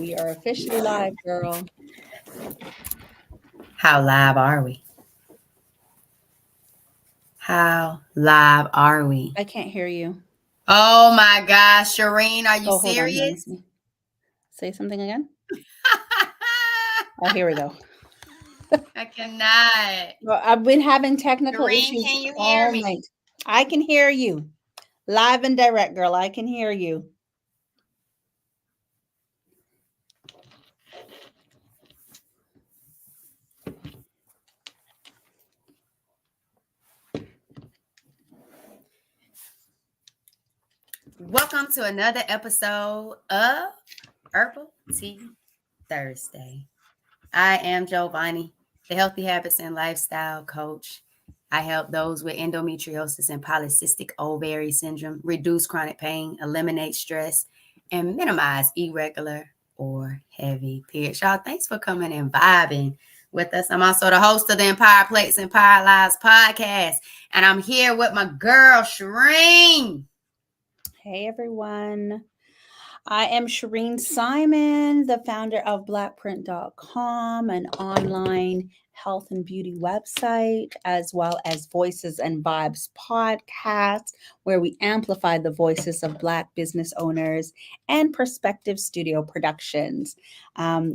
We are officially live, girl. How live are we? How live are we? I can't hear you. Oh my gosh, Shireen, are you Oh, hold on. Let me serious? see. Say something again. Oh, here we go. I cannot. Well, I've been having technical Shireen, issues can you hear all me? night. I can hear you. Live and direct, girl. I can hear you. Welcome to another episode of Herbal Tea Thursday. I am Giovanni, the Healthy Habits and Lifestyle Coach. I help those with endometriosis and polycystic ovary syndrome reduce chronic pain, eliminate stress, and minimize irregular or heavy periods. Y'all, thanks for coming and vibing with us. I'm also the host of the Empire Plates and Power Lives podcast, and I'm here with my girl, Shireen. Hey, everyone. I am Shireen Simon, the founder of blackprint.com, an online health and beauty website, as well as Voices and Vibes podcast, where we amplify the voices of Black business owners, and Perspective Studio Productions,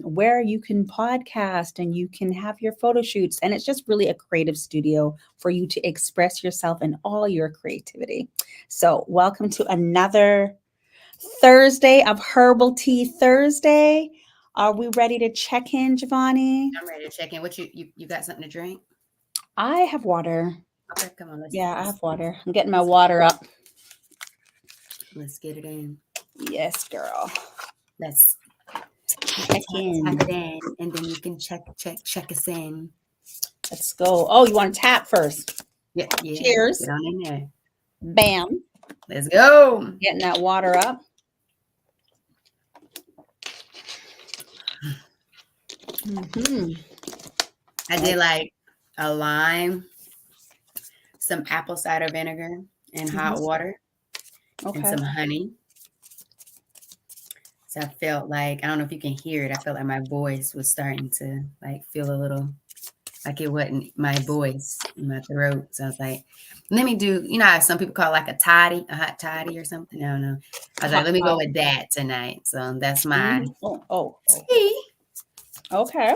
where you can podcast and you can have your photo shoots. And it's just really a creative studio for you to express yourself in all your creativity. So, welcome to another Thursday of Herbal Tea Thursday. Are we ready to check in, Giovanni? I'm ready to check in. What you got something to drink? I have water. Okay, come on. Yeah, I have water. I'm getting my water up. Let's get it in. Yes, girl. Let's Check in. tap it in, and then you can check us in. Let's go. Oh, you want to tap first? Yeah. Cheers. Get on in there. Bam. Let's go. Getting that water up. I did like a lime, some apple cider vinegar, and hot water, Okay. and some honey. So I felt like, I don't know if you can hear it, I felt like my voice was starting to like feel a little like it wasn't my voice in my throat. So I was like, let me do, you know how some people call it like a hot toddy or something? I don't know. I was like, let me go with that tonight. So that's my tea. Okay.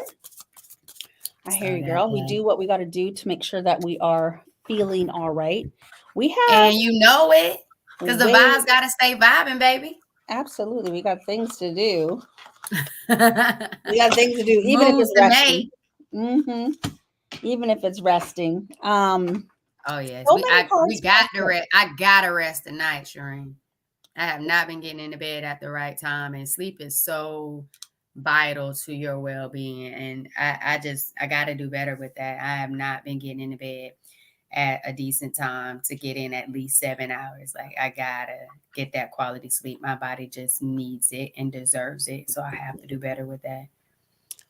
I hear you, girl. We do what we got to do to make sure that we are feeling all right. We have, and you know it, because the vibes got to stay vibing, baby. Absolutely. We got things to do. We got things to do, even if it's resting. Even if it's resting. Oh yes, we got to rest. I gotta rest tonight, Shireen. I have not been getting into bed at the right time, and sleep is so vital to your well-being. And I got to do better with that. I have not been getting into bed at a decent time to get in at least 7 hours. Like, I gotta get that quality sleep. My body just needs it and deserves it. So I have to do better with that.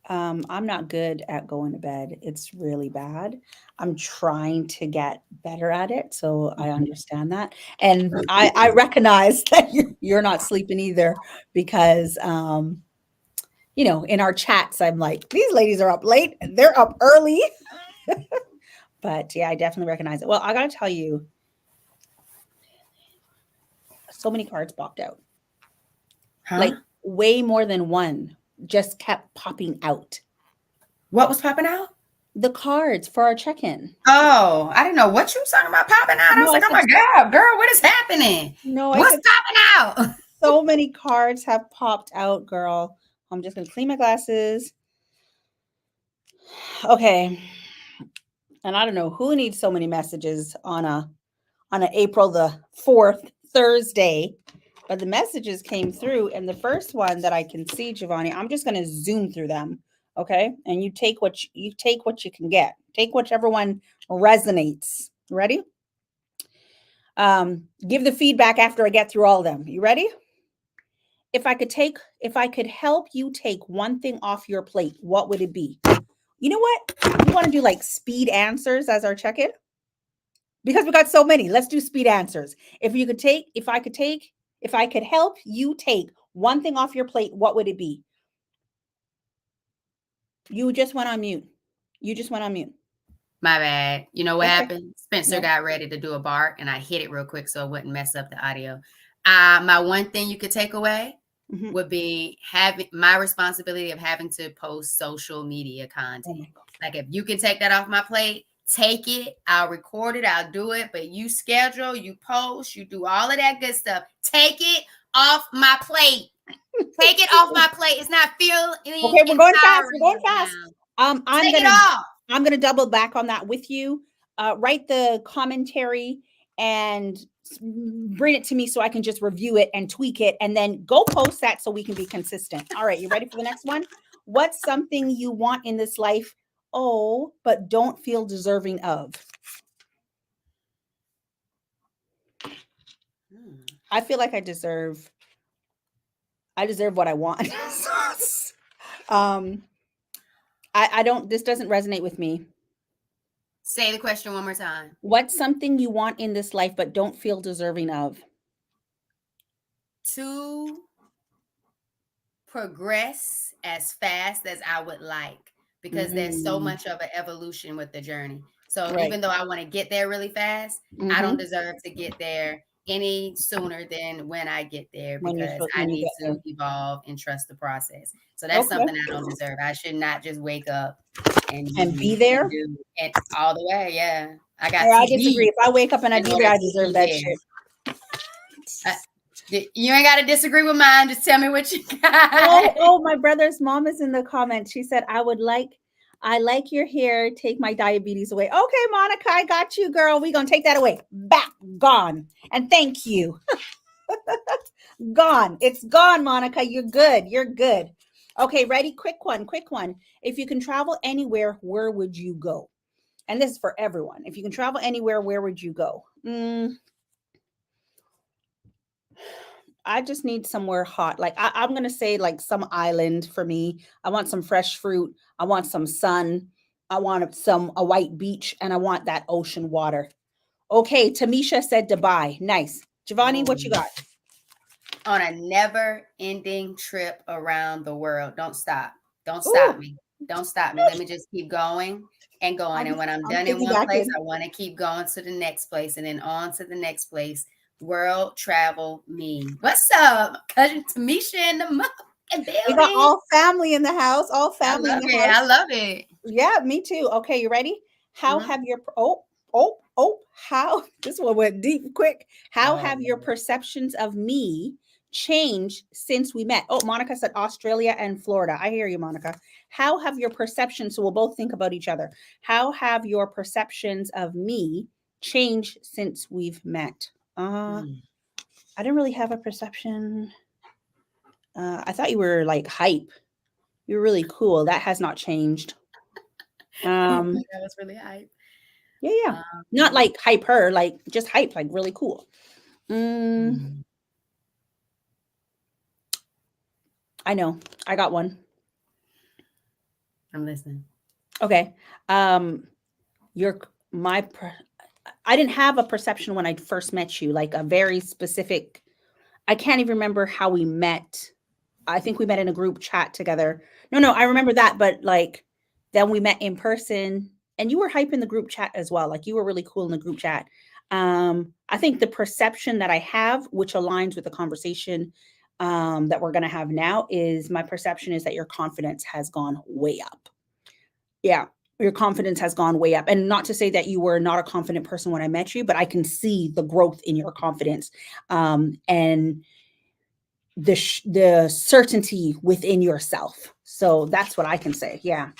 I'm not good at going to bed. It's really bad. I'm trying to get better at it. So I understand that. And I recognize that you're not sleeping either because, you know, in our chats, I'm like, these ladies are up late. They're up early. But yeah, I definitely recognize it. Well, I got to tell you, so many cards popped out. Huh? Like way more than one just kept popping out. What was popping out? The cards for our check-in. Oh, I didn't know what you was talking about popping out. I was like, oh my God, girl, what is happening? No, what's popping out? So many cards have popped out, girl. I'm just going to clean my glasses. Okay. And I don't know who needs so many messages on a April the 4th, Thursday. But the messages came through, and the first one that I can see, Giovanni, I'm just going to zoom through them, okay? And you take what you can get. Take whichever one resonates. Ready? Give the feedback after I get through all of them. You ready? If I could help you take one thing off your plate, what would it be? You know what? We want to do like speed answers as our check-in because we got so many. Let's do speed answers. If I could help you take one thing off your plate, what would it be? You just went on mute. You just went on mute. My bad. You know what Okay. happened? Spencer No. got ready to do a bark and I hit it real quick so it wouldn't mess up the audio. My one thing you could take away Mhm. would be having my responsibility of having to post social media Oh content. my God. Like if you can take that off my plate, take it. I'll record it. I'll do it. But you schedule, you post, you do all of that good stuff. Take it off my plate. Take it off my plate. It's not feeling Okay, we're going fast. We're going empowering fast. now. I'm Take it gonna off. I'm gonna double back on that with you. Write the commentary and bring it to me so I can just review it and tweak it, and then go post that so we can be consistent. All right, you ready for the next one? What's something you want in this life? Oh, but don't feel deserving of. I feel like I deserve what I want. I don't, this doesn't resonate with me. Say the question one more time. What's something you want in this life but don't feel deserving of? To progress as fast as I would like, because there's so much of an evolution with the journey. So Right. even though I want to get there really fast, I don't deserve to get there any sooner than when I get there, because I need to evolve and trust the process. So that's something I don't deserve. I should not just wake up and be there and do it all the way. Yeah. I disagree. If I wake up and I be there, I deserve that shit. You ain't got to disagree with mine. Just tell me what you got. Oh, my brother's mom is in the comments. She said, I like your hair. Take my diabetes away. Okay, Monica, I got you, girl. We're going to take that away. Back, gone. And thank you. Gone. It's gone, Monica. You're good. You're good. Okay, ready? Quick one. If you can travel anywhere, where would you go? And this is for everyone. If you can travel anywhere, where would you go? I just need somewhere hot. Like I'm going to say like some island for me. I want some fresh fruit. I want some sun. I want a white beach, and I want that ocean water. Okay, Tamisha said Dubai. Nice. Giovanni, what you got? On a never-ending trip around the world. Don't stop. Don't stop me. Don't stop me. Let me just keep going and going. And when I'm done in one place, I want to keep going to the next place, and then on to the next place. World travel me. What's up, cousin Tamisha in the building? We got all family in the house. All family in the house. I love it. Yeah, me too. Okay, you ready? How have your how this one went deep quick. How have your perceptions of me changed since we met? Oh, Monica said Australia and Florida. I hear you, Monica. How have your perceptions, so we'll both think about each other. How have your perceptions of me changed since we've met? I didn't really have a perception. I thought you were like hype. You were really cool. That has not changed. That was really hype. Yeah. Not like hyper, like just hype, like really cool. I know. I got one. I'm listening. Okay. I didn't have a perception when I first met you, like a very specific. I can't even remember how we met. I think we met in a group chat together. No, I remember that, but like then we met in person, and you were hype in the group chat as well. Like you were really cool in the group chat. I think the perception that I have, which aligns with the conversation that we're going to have now, is my perception is that your confidence has gone way up. Yeah. Your confidence has gone way up. And not to say that you were not a confident person when I met you, but I can see the growth in your confidence and the certainty within yourself. So that's what I can say. Yeah.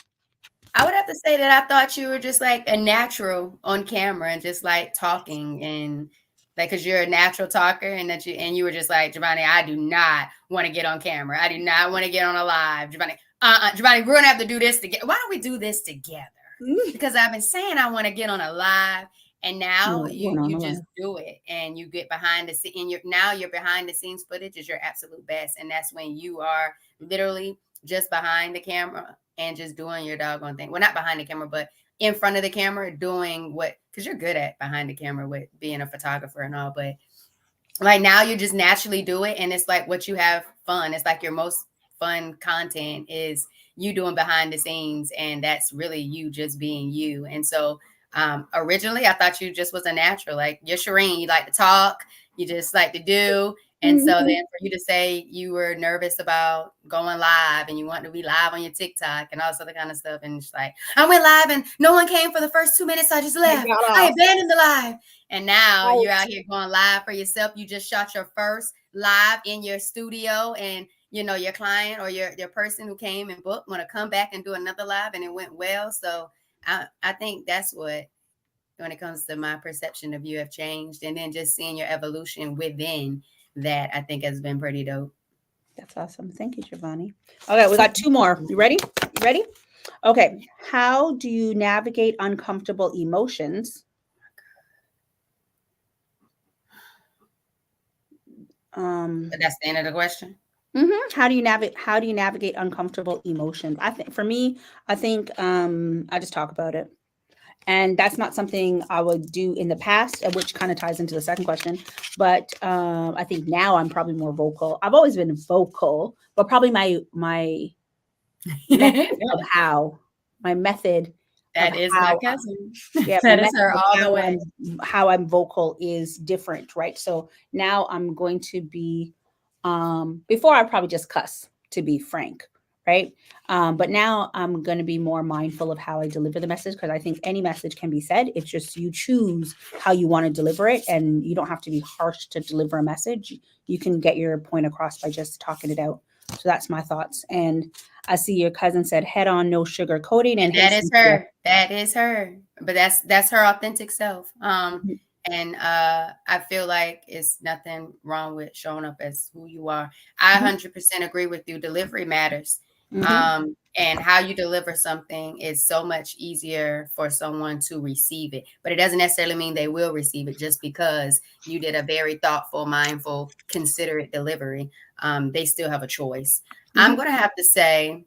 I would have to say that I thought you were just like a natural on camera and just like talking, and like, cause you're a natural talker, and you were just like, Giovanni, I do not want to get on camera. I do not want to get on a live. Giovanni, we're going to have to do this together. Why don't we do this together? Because I've been saying I want to get on a live, and now you just do it, and you get behind the scene. Now your behind the scenes footage is your absolute best. And that's when you are literally just behind the camera and just doing your doggone thing. Well, not behind the camera, but in front of the camera doing what, because you're good at behind the camera with being a photographer and all, but like now you just naturally do it. And it's like what you have fun. It's like your most fun content is you doing behind the scenes, and that's really you just being you. And so originally I thought you just was a natural, like you're Shireen, you like to talk, you just like to do. And so then Mhm. for you to say you were nervous about going live and you want to be live on your TikTok and all this other kind of stuff, and it's like, I went live and no one came for the first 2 minutes, so I just I left. got I off. abandoned the live. And now you're Right. out here going live for yourself. You just shot your first live in your studio, and you know your client or your person who came and booked want to come back and do another live, and it went well. So I think that's what, when it comes to my perception of you, have changed. And then just seeing your evolution within that, I think has been pretty dope. That's awesome. Thank you, Giovanni. Okay, we got 2 more. You ready? You ready? Okay. How do you navigate uncomfortable emotions? But that's the end of the question. How do you navigate uncomfortable emotions? I think for me, I think I just talk about it. And that's not something I would do in the past, which kind of ties into the second question. But I think now I'm probably more vocal. I've always been vocal, but probably my method of how my method of That is my how cousin. yeah, my That is method her of all the way. how I'm vocal is different, right? So now I'm going to be before I probably just cuss, to be frank, right? But now I'm going to be more mindful of how I deliver the message, because I think any message can be said. It's just you choose how you want to deliver it, and you don't have to be harsh to deliver a message. You can get your point across by just talking it out. So that's my thoughts. And I see your cousin said head on, no sugar coating, and And hey that is Cynthia. her. That is her. But that's her authentic self. And I feel like it's nothing wrong with showing up as who you are. I Mhm. 100% agree with you. Delivery matters. Mhm. And how you deliver something is so much easier for someone to receive it. But it doesn't necessarily mean they will receive it just because you did a very thoughtful, mindful, considerate delivery. They still have a choice. I'm Mhm. going to have to say,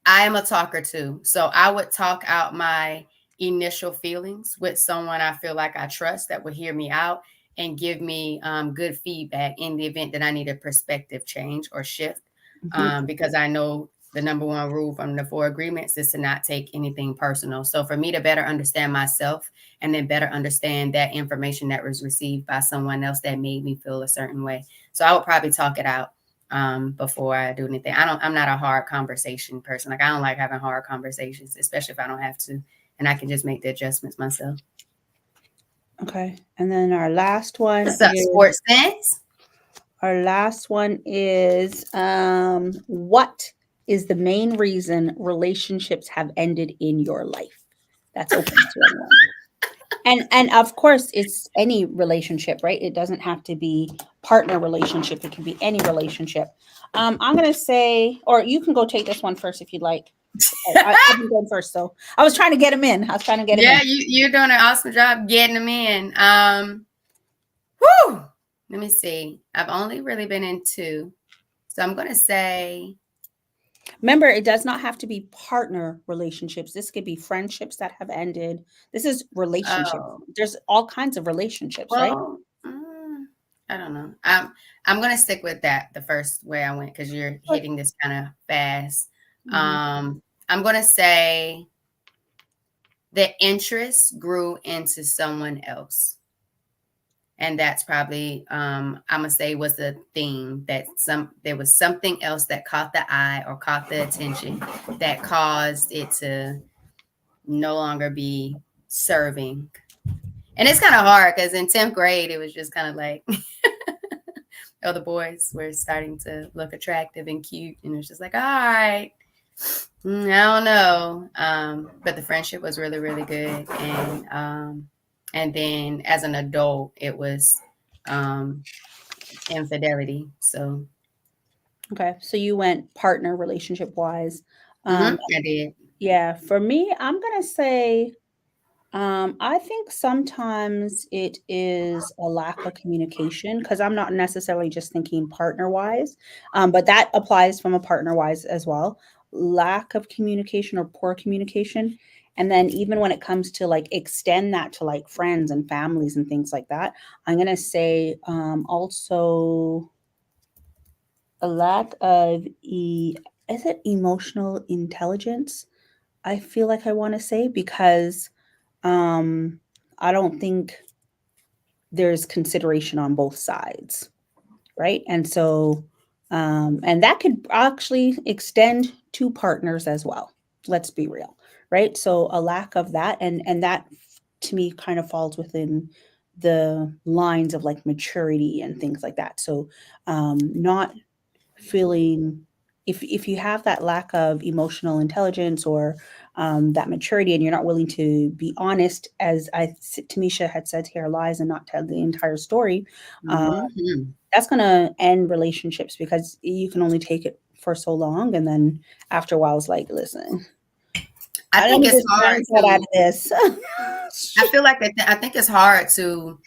I am a talker too. So I would talk out my initial feelings with someone I feel like I trust that will hear me out and give me good feedback in the event that I need a perspective change or shift. Mhm. Because I know the number one rule from the 4 agreements is to not take anything personal. So for me to better understand myself and then better understand that information that was received by someone else that made me feel a certain way. So I would probably talk it out before I do anything. I'm not a hard conversation person. Like I don't like having hard conversations, especially if I don't have to, and I can just make the adjustments myself. Okay. And then our last one What's up, is sports sense? what is the main reason relationships have ended in your life? That's open to anyone. And of course it's any relationship, right? It doesn't have to be partner relationship. It can be any relationship. I'm gonna say, or you can go take this one first if you'd like. I've been going first, so I was trying to get him in. I was trying to get him Yeah, in. you're doing an awesome job getting them in. Whew. Let me see. I've only really been in 2. So I'm gonna say, Remember, it does not have to be partner relationships. This could be friendships that have ended. This is relationships. oh, There's all kinds of relationships, right? well, I don't know. I'm gonna stick with that the first way I went because you're Sure. hitting this kind of fast. Mhm. I'm gonna say the interest grew into someone else. And that's probably I'm gonna say was the theme that there was something else that caught the eye or caught the attention that caused it to no longer be serving. And it's kind of hard because in 10th grade it was just kind of like other boys were starting to look attractive and cute, and it was just like, all right, I don't know. But the friendship was really, really good. And then as an adult, it was infidelity. So Okay, so you went partner relationship wise. I did. Yeah, for me, I'm gonna say I think sometimes it is a lack of communication, because I'm not necessarily just thinking partner wise, but that applies from a partner wise as well. Lack of communication or poor communication. And then even when it comes to like extend that to like friends and families and things like that, I'm gonna say also a lack of is it emotional intelligence? I feel like I want to say because um I don't think there's consideration on both sides, right? And so and that could actually extend to partners as well. Let's be real, right? So a lack of that, and that to me kind of falls within the lines of like maturity and things like that. So not feeling, if you have that lack of emotional intelligence or that maturity, and you're not willing to be honest, as Tamisha had said, here lies and not tell the entire story, Mhm. that's going to end relationships because you can only take it for so long, and then after a while it's like, listen, I let think me it's just try hard and get out to. of this. I feel like I think it's hard to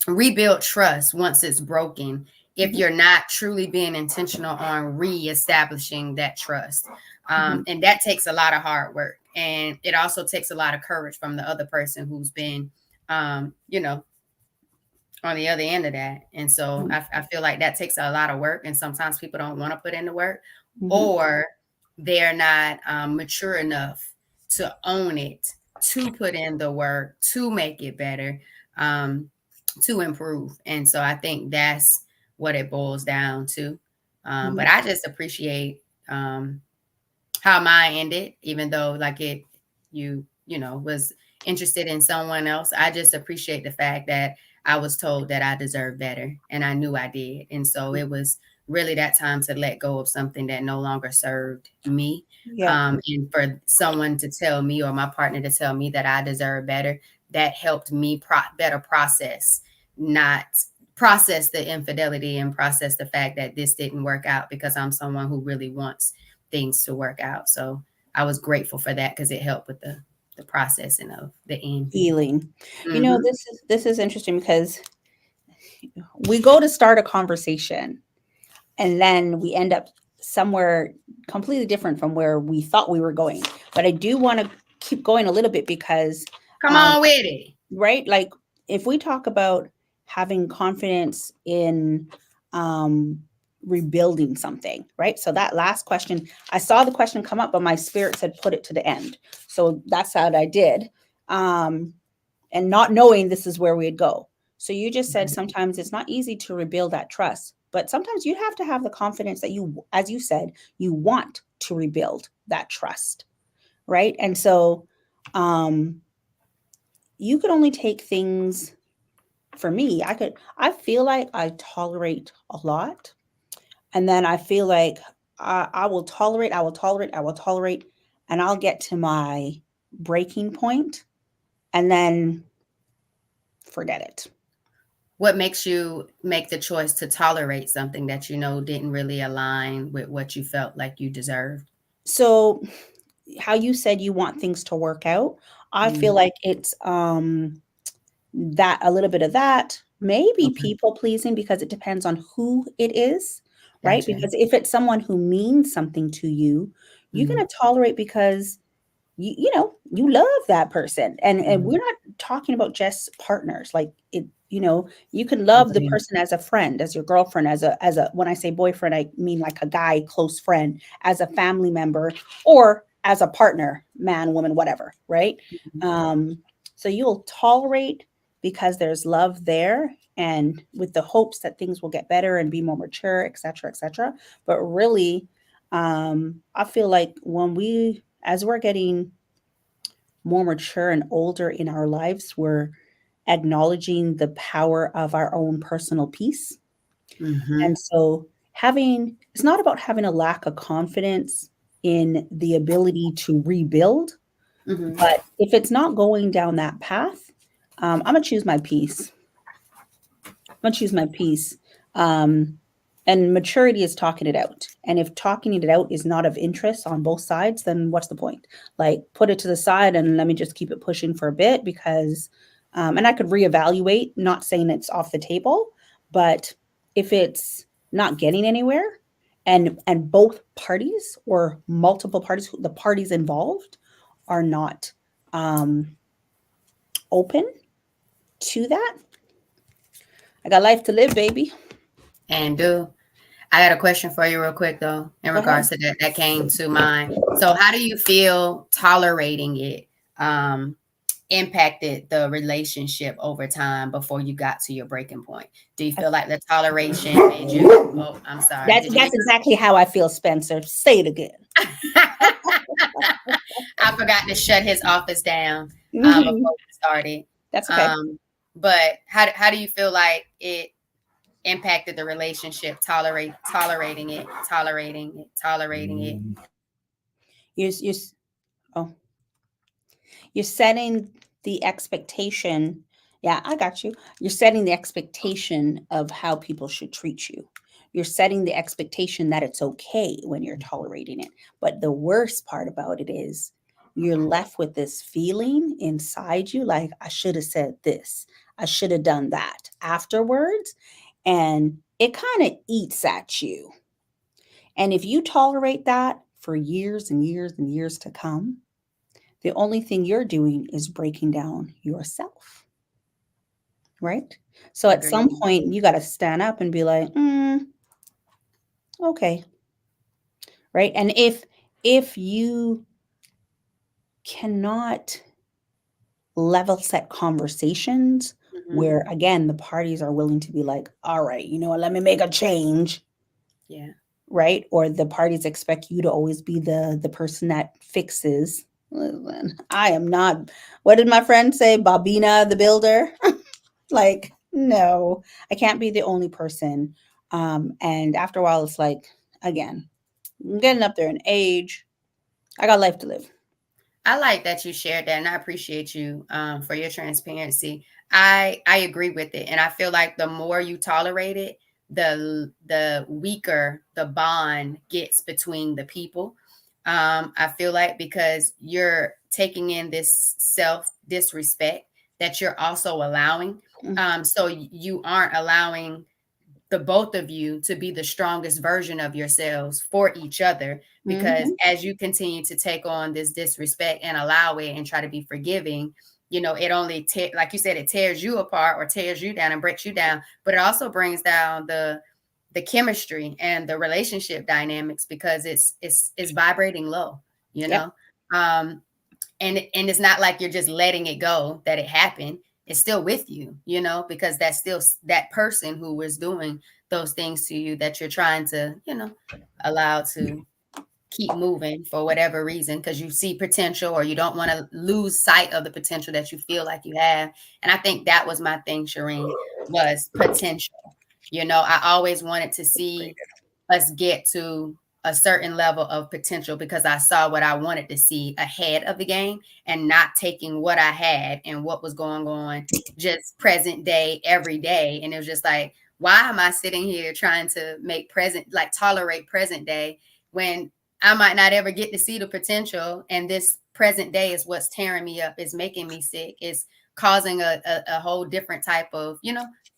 rebuild trust once it's broken if Mhm, you're not truly being intentional on reestablishing that trust. mhm, And that takes a lot of hard work. And it also takes a lot of courage from the other person who's been, you know, on the other end of that. And so mhm, I feel like that takes a lot of work. And sometimes people don't want to put in the work, mhm. or they're not mature enough to own it, to put in the work, to make it better, um, to improve. And so I think that's what it boils down to. But Mhm. I just appreciate how mine ended, even though like you know, was interested in someone else. I just appreciate the fact that I was told that I deserved better, and I knew I did. And so it was really that time to let go of something that no longer served me. Yeah. And for someone to tell me, or my partner to tell me, that I deserve better, that helped me better process, not process the infidelity, and process the fact that this didn't work out, because I'm someone who really wants things to work out. So I was grateful for that because it helped with the processing of the ending. Healing. Mm-hmm. This is interesting because we go to start a conversation and then we end up somewhere completely different from where we thought we were going. But I do want to keep going a little bit because, Come um, on with it. right, like if we talk about having confidence in um, rebuilding something, right? So that last question, I saw the question come up, but my spirit said put it to the end. So that's how I did. Um, and not knowing this is where we'd go. So you just said sometimes it's not easy to rebuild that trust, but sometimes you have to have the confidence that you, as you said, you want to rebuild that trust, right? And so um, you could only take things, for me, I feel like I tolerate a lot. And then I feel like I will tolerate, I will tolerate, I will tolerate, and I'll get to my breaking point and then forget it. What makes you make the choice to tolerate something that you know didn't really align with what you felt like you deserved? So how you said you want things to work out, I feel Mm, like it's that a little bit of that, maybe okay, people pleasing because it depends on who it is, right? gotcha. Because if it's someone who means something to you, you're Mm, going to tolerate because you know you love that person, and mm, we're not talking about just partners, like it, you know, you can love the agree. person as a friend, as your girlfriend, as a when I say boyfriend I mean like a guy close friend, as a family member, or as a partner, man, woman, whatever, right? Mhm. um so you'll tolerate because there's love there, and with the hopes that things will get better and be more mature, etc., etc. But really, I feel like when we, as we're getting more mature and older in our lives, we're acknowledging the power of our own personal peace. And Mhm, so it's not about having a lack of confidence in the ability to rebuild, mhm. but if it's not going down that path, I'm gonna choose my peace. I'm gonna choose my peace. Um, and maturity is talking it out. And if talking it out is not of interest on both sides, then what's the point? Like, put it to the side and let me just keep it pushing for a bit because, and I could reevaluate, not saying it's off the table, but if it's not getting anywhere, and both parties or multiple parties, the parties involved are not um, open to that, I got life to live, baby. And I got a question for you real quick though, in Go regards ahead. to that. That came to mind. So how do you feel tolerating it impacted the relationship over time before you got to your breaking point? Do you feel like the toleration made you, oh, I'm sorry. Did you That's exactly how I feel, Spencer. Say it again. I forgot to shut his office down Mhm. before we started. That's okay. But how do you feel like it impacted the relationship, tolerating it? You're, oh, you're setting the expectation. Yeah, I got you. You're setting the expectation of how people should treat you. You're setting the expectation that it's okay when you're tolerating it. But the worst part about it is you're left with this feeling inside you like, I should have said this, I should have done that afterwards. And it kind of eats at you. And if you tolerate that for years and years and years to come, the only thing you're doing is breaking down yourself, right? So at some Agreed. point, you got to stand up and be like, okay, right? And if you cannot level set conversations where again the parties are willing to be like, all right, you know what, let me make a change, Yeah. right? Or the parties expect you to always be the person that fixes. Listen, I am not, what did my friend say, Bobina the builder? Like, no, I can't be the only person. And after a while, it's like, again, I'm getting up there in age. I got life to live. I like that you shared that, and I appreciate you for your transparency. I agree with it, and I feel like the more you tolerate it, the weaker the bond gets between the people. I feel like because you're taking in this self disrespect that you're also allowing, so you aren't allowing the both of you to be the strongest version of yourselves for each other, because as you continue to take on this disrespect and allow it and try to be forgiving, it only like you said, it tears you apart or tears you down and breaks you down, but it also brings down the chemistry and the relationship dynamics because it's vibrating low, Yep. and it's not like you're just letting it go that it happened. It's still with you, because that's still that person who was doing those things to you that you're trying to, allow to keep moving for whatever reason, because you see potential or you don't want to lose sight of the potential that you feel like you have. And I think that was my thing, Shireen, was potential. I always wanted to see us get to a certain level of potential because I saw what I wanted to see ahead of the game and not taking what I had and what was going on just present day every day. And it was just like, why am I sitting here trying to tolerate present day when I might not ever get to see the potential? And this present day is what's tearing me up, is making me sick, is causing a whole different type of,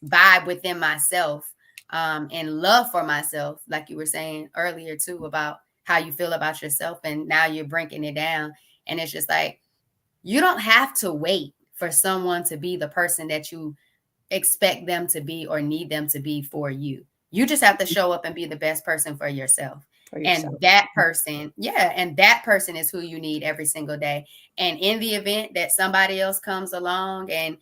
vibe within myself. And love for myself, like you were saying earlier too, about how you feel about yourself, and now you're breaking it down. And it's just like, you don't have to wait for someone to be the person that you expect them to be or need them to be for you. You just have to show up and be the best person for yourself. And that person, and that person is who you need every single day. And in the event that somebody else comes along and,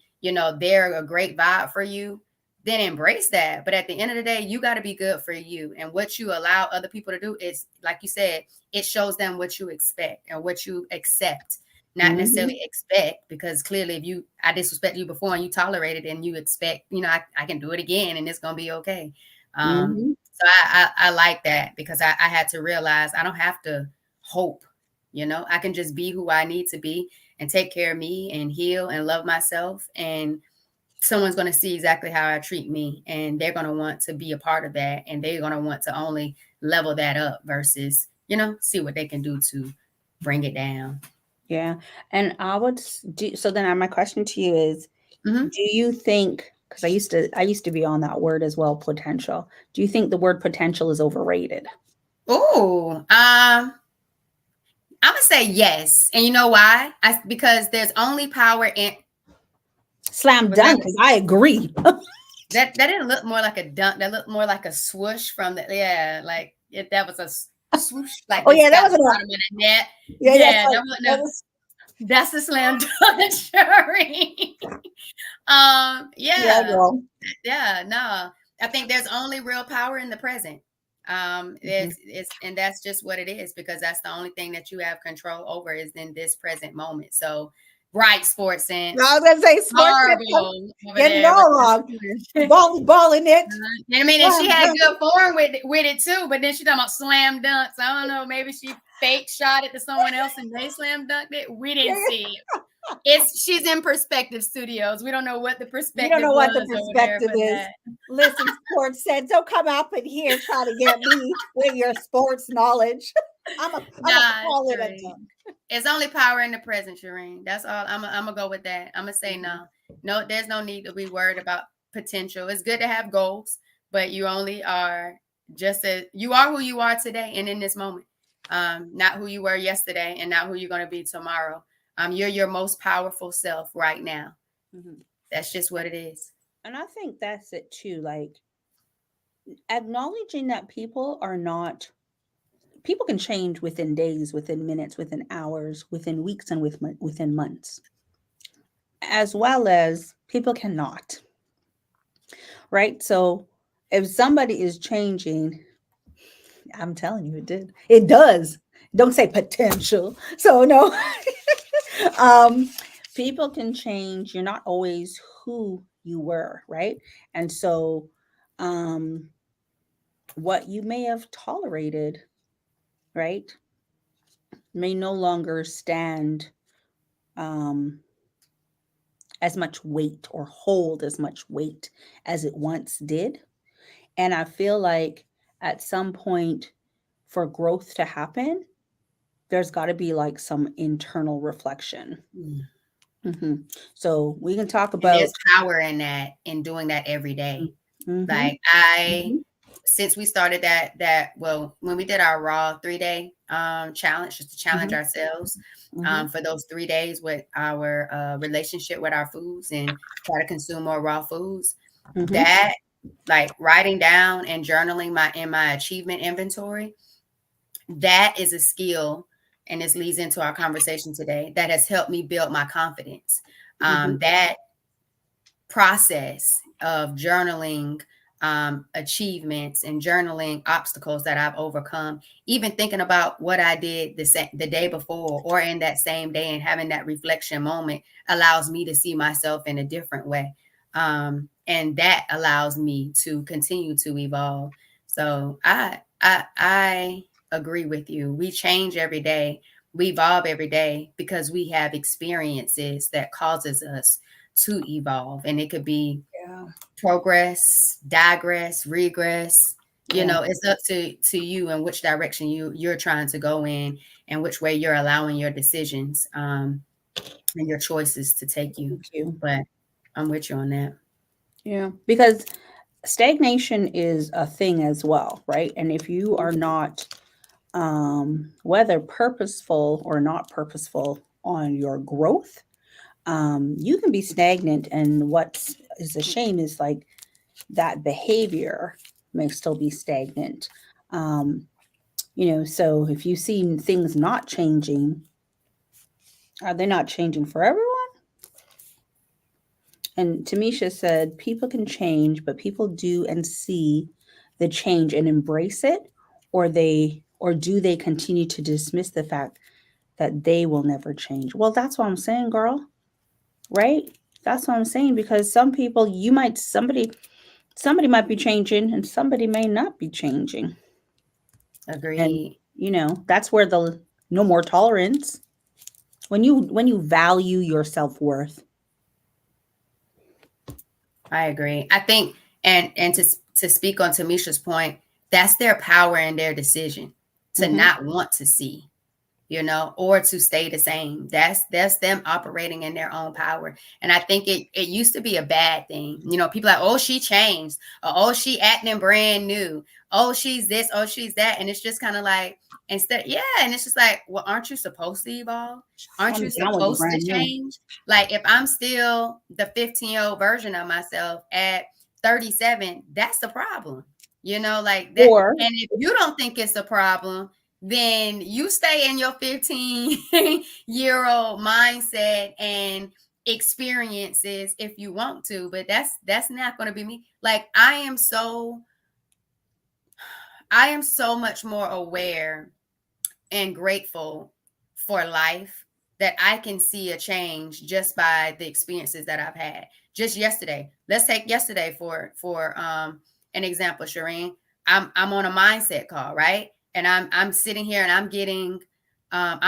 they're a great vibe for you, then embrace that. But at the end of the day, you got to be good for you. And what you allow other people to do is, like you said, it shows them what you expect and what you accept. Not necessarily expect, because clearly if I disrespect you before and you tolerate it and you expect, I can do it again and it's going to be okay. So I like that, because I had to realize I don't have to hope, I can just be who I need to be and take care of me and heal and love myself. And someone's going to see exactly how I treat me, and they're going to want to be a part of that. And they're going to want to only level that up versus, see what they can do to bring it down. Yeah. And I would do, so then my question to you is, do you think, because I used to be on that word as well, potential. Do you think the word potential is overrated? Oh, I'm gonna say yes. And you know why? Because there's only power in slam dunk, because I agree. That didn't look more like a dunk. That looked more like a swoosh from the like if that was a swoosh like Oh this yeah, that got was the bottom of the net. yeah, Yeah, like, that's the slam dunk, Shireen. yeah, girl. Yeah, no. I think there's only real power in the present. It's and that's just what it is, because that's the only thing that you have control over is in this present moment. So right, sports sense. I was gonna say sports Horrible over getting it there. all wrong. Ball in it. And I mean, and she had good form with it too, but then she talking about slam dunks. I don't know, maybe she fake shot it to someone else and they slam dunked it. We didn't see it. She's in Perspective Studios. We don't know what the perspective. You don't know what the was perspective over there is. Listen, sports said, don't come up in here trying to get me with your sports knowledge. I'm call it a dunk. It's only power in the present, Shireen. That's all. I'm gonna go with that. I'm gonna say no. No, there's no need to be worried about potential. It's good to have goals, but you only are you are who you are today and in this moment. Not who you were yesterday and not who you're going to be tomorrow. You're your most powerful self right now. That's just what it is. And I think that's it too. Like acknowledging that people can change within days, within minutes, within hours, within weeks, and within months, as well as people cannot. Right? So if somebody is changing, I'm telling you, it does. Don't say potential. So no, people can change. You're not always who you were, right? And so, what you may have tolerated, right, may no longer stand as much weight or hold as much weight as it once did. And I feel like at some point for growth to happen, there's got to be like some internal reflection. So we can talk about. And there's power in that, in doing that every day. Like since we started well, when we did our Raw 3-day challenge, just to challenge ourselves for those 3 days with our relationship with our foods and try to consume more raw foods, that like writing down and journaling my achievement inventory, that is a skill. And this leads into our conversation today that has helped me build my confidence. That process of journaling achievements and journaling obstacles that I've overcome, even thinking about what I did the day before or in that same day and having that reflection moment allows me to see myself in a different way. And that allows me to continue to evolve. So I agree with you. We change every day. We evolve every day because we have experiences that causes us to evolve. And it could be progress, digress, regress. You know, it's up to you and which direction you're trying to go in and which way you're allowing your decisions and your choices to take you. But I'm with you on that. Yeah, because stagnation is a thing as well, right? And if you are not, whether purposeful or not purposeful on your growth, you can be stagnant. And what is a shame is like that behavior may still be stagnant. So if you see things not changing, are they not changing for everyone? And Tamisha said, people can change, but people do and see the change and embrace it, or do they continue to dismiss the fact that they will never change? Well, that's what I'm saying, girl. Right? That's what I'm saying, because some people, somebody might be changing and somebody may not be changing. Agreed. And that's where the no more tolerance. When you value your self-worth. I agree. I think, and to speak on Tamisha's point, that's their power and their decision to not want to see, or to stay the same. That's them operating in their own power. And I think it used to be a bad thing. People like, oh, she changed, or oh, she acting brand new, oh, she's this, oh, she's that. And it's just kind of like, and it's just like, well, aren't you supposed to evolve? Aren't you supposed to change? Like if I'm still the 15-year-old version of myself at 37, that's the problem. You know, like that. Or And if you don't think it's a problem, then you stay in your 15-year-old mindset and experiences if you want to, but that's not going to be me. Like I am so much more aware and grateful for life that I can see a change just by the experiences that I've had. Just yesterday, let's take yesterday for an example, Shireen. I'm on a mindset call, right? And I'm sitting here and I'm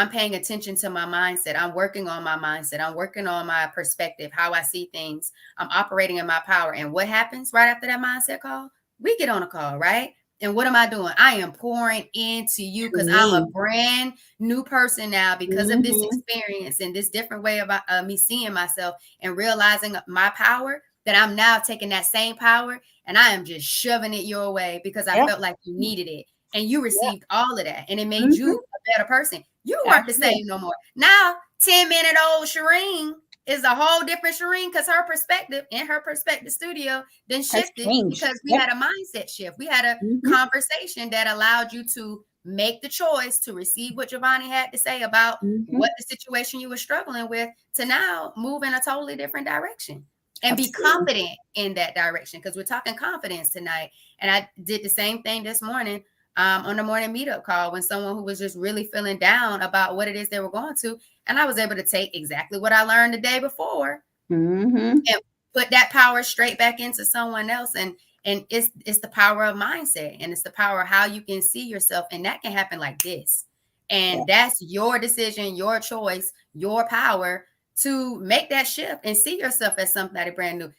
paying attention to my mindset. I'm working on my mindset. I'm working on my perspective, how I see things. I'm operating in my power. And what happens right after that mindset call? We get on a call, right? And what am I doing? I am pouring into you because I'm a brand new person now because of this experience and this different way of me seeing myself and realizing my power, that I'm now taking that same power and I am just shoving it your way because I felt like you needed it and you received all of that and it made you a better person. You weren't the same no more. Now, 10-minute-old Shireen is a whole different Shireen because her perspective in her perspective studio then shifted because we had a mindset shift. We had a conversation that allowed you to make the choice to receive what Giovanni had to say about what the situation you were struggling with to now move in a totally different direction and be confident in that direction because we're talking confidence tonight. And I did the same thing this morning on the morning meetup call when someone who was just really feeling down about what it is they were going to. And I was able to take exactly what I learned the day before and put that power straight back into someone else. And it's the power of mindset and it's the power of how you can see yourself. And that can happen like this. And that's your decision, your choice, your power to make that shift and see yourself as somebody brand new.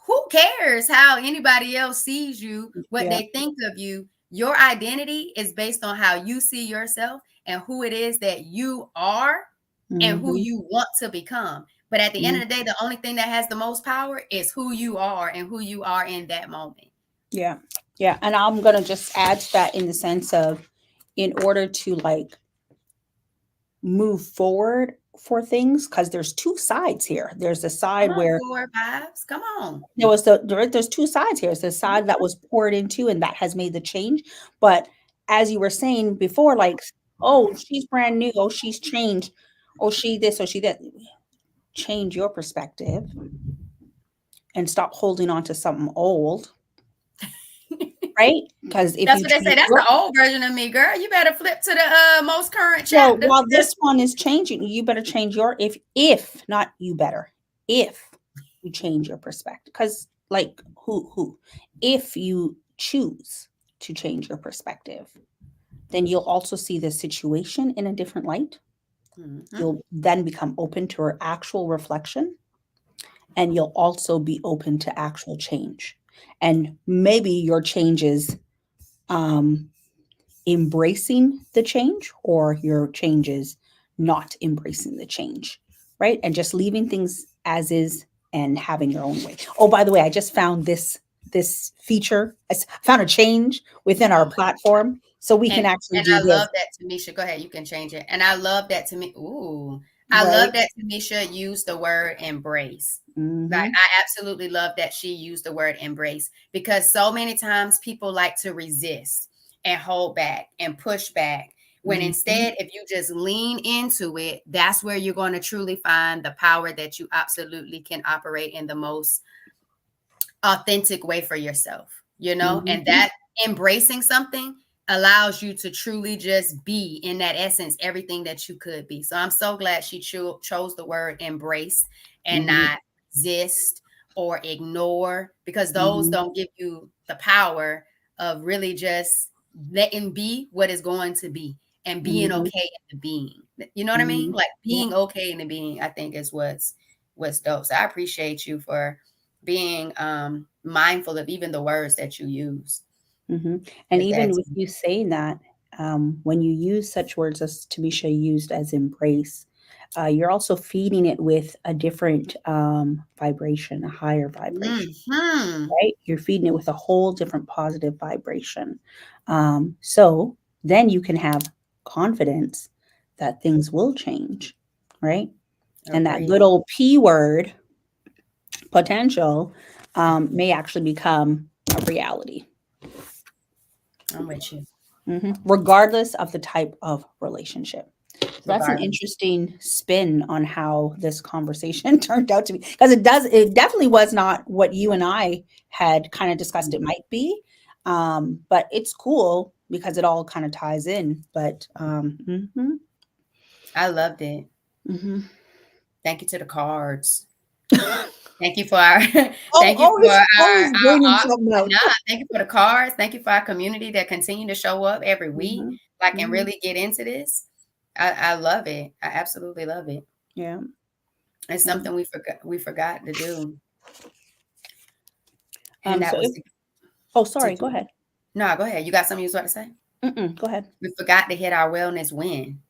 Who cares how anybody else sees you, what they think of you? Your identity is based on how you see yourself and who it is that you are and who you want to become. But at the end of the day, the only thing that has the most power is who you are and who you are in that moment. Yeah. Yeah. And I'm going to just add to that in the sense of, in order to like move forward for things, because there's two sides here. There's the side where vibes. Come on. There's two sides here. It's the side that was poured into and that has made the change. But as you were saying before, like, oh, she's brand new. Oh, she's changed. Oh, she this, oh, she that. Change your perspective and stop holding on to something old. Right? Because if that's what they say, that's the old version of me, girl. You better flip to the most current chapter. While this one is changing, you better change your if not you better, if you change your perspective. Because like who if you choose to change your perspective, then you'll also see the situation in a different light. You'll then become open to her actual reflection, and you'll also be open to actual change. And maybe your change is embracing the change, or your change is not embracing the change, right? And just leaving things as is and having your own way. Oh, by the way, I just found this feature. I found a change within our platform, so we can actually do this. And I love this. that Tamisha. Go ahead, you can change it. And I love that to me. Ooh, I love that Tamisha used the word embrace. Like, I absolutely love that she used the word embrace, because so many times people like to resist and hold back and push back, when instead, if you just lean into it, that's where you're going to truly find the power that you absolutely can operate in the most authentic way for yourself, you know. And that embracing something allows you to truly just be in that essence, everything that you could be. So I'm so glad she chose the word embrace and not resist or ignore, because those don't give you the power of really just letting be what is going to be and being okay in the being. You know what I mean? Like being okay in the being, I think, is what's dope. So I appreciate you for being mindful of even the words that you use. And even with you saying that, when you use such words as Tamisha used as embrace, you're also feeding it with a different vibration, a higher vibration, right? You're feeding it with a whole different positive vibration. So then you can have confidence that things will change, right? And that little P word, potential, may actually become a reality. I'm with you. Regardless of the type of relationship. So that's an Regardless. interesting spin on how this conversation turned out to be, because it definitely was not what you and I had kind of discussed it might be. But it's cool because it all kind of ties in. But I loved it. mhm. Thank you to the cards. Thank you for our Oh, thank you for always bringing something out. nah, thank you for the cards. Thank you for our community that continue to show up every week, Mhm, like and mhm. really get into this. I love it. I absolutely love it. Yeah. It's Yeah. something we forgot to do. And that So was to sorry, go do. ahead. No, go ahead. You got something you was about to say? Go ahead. We forgot to hit our wellness win,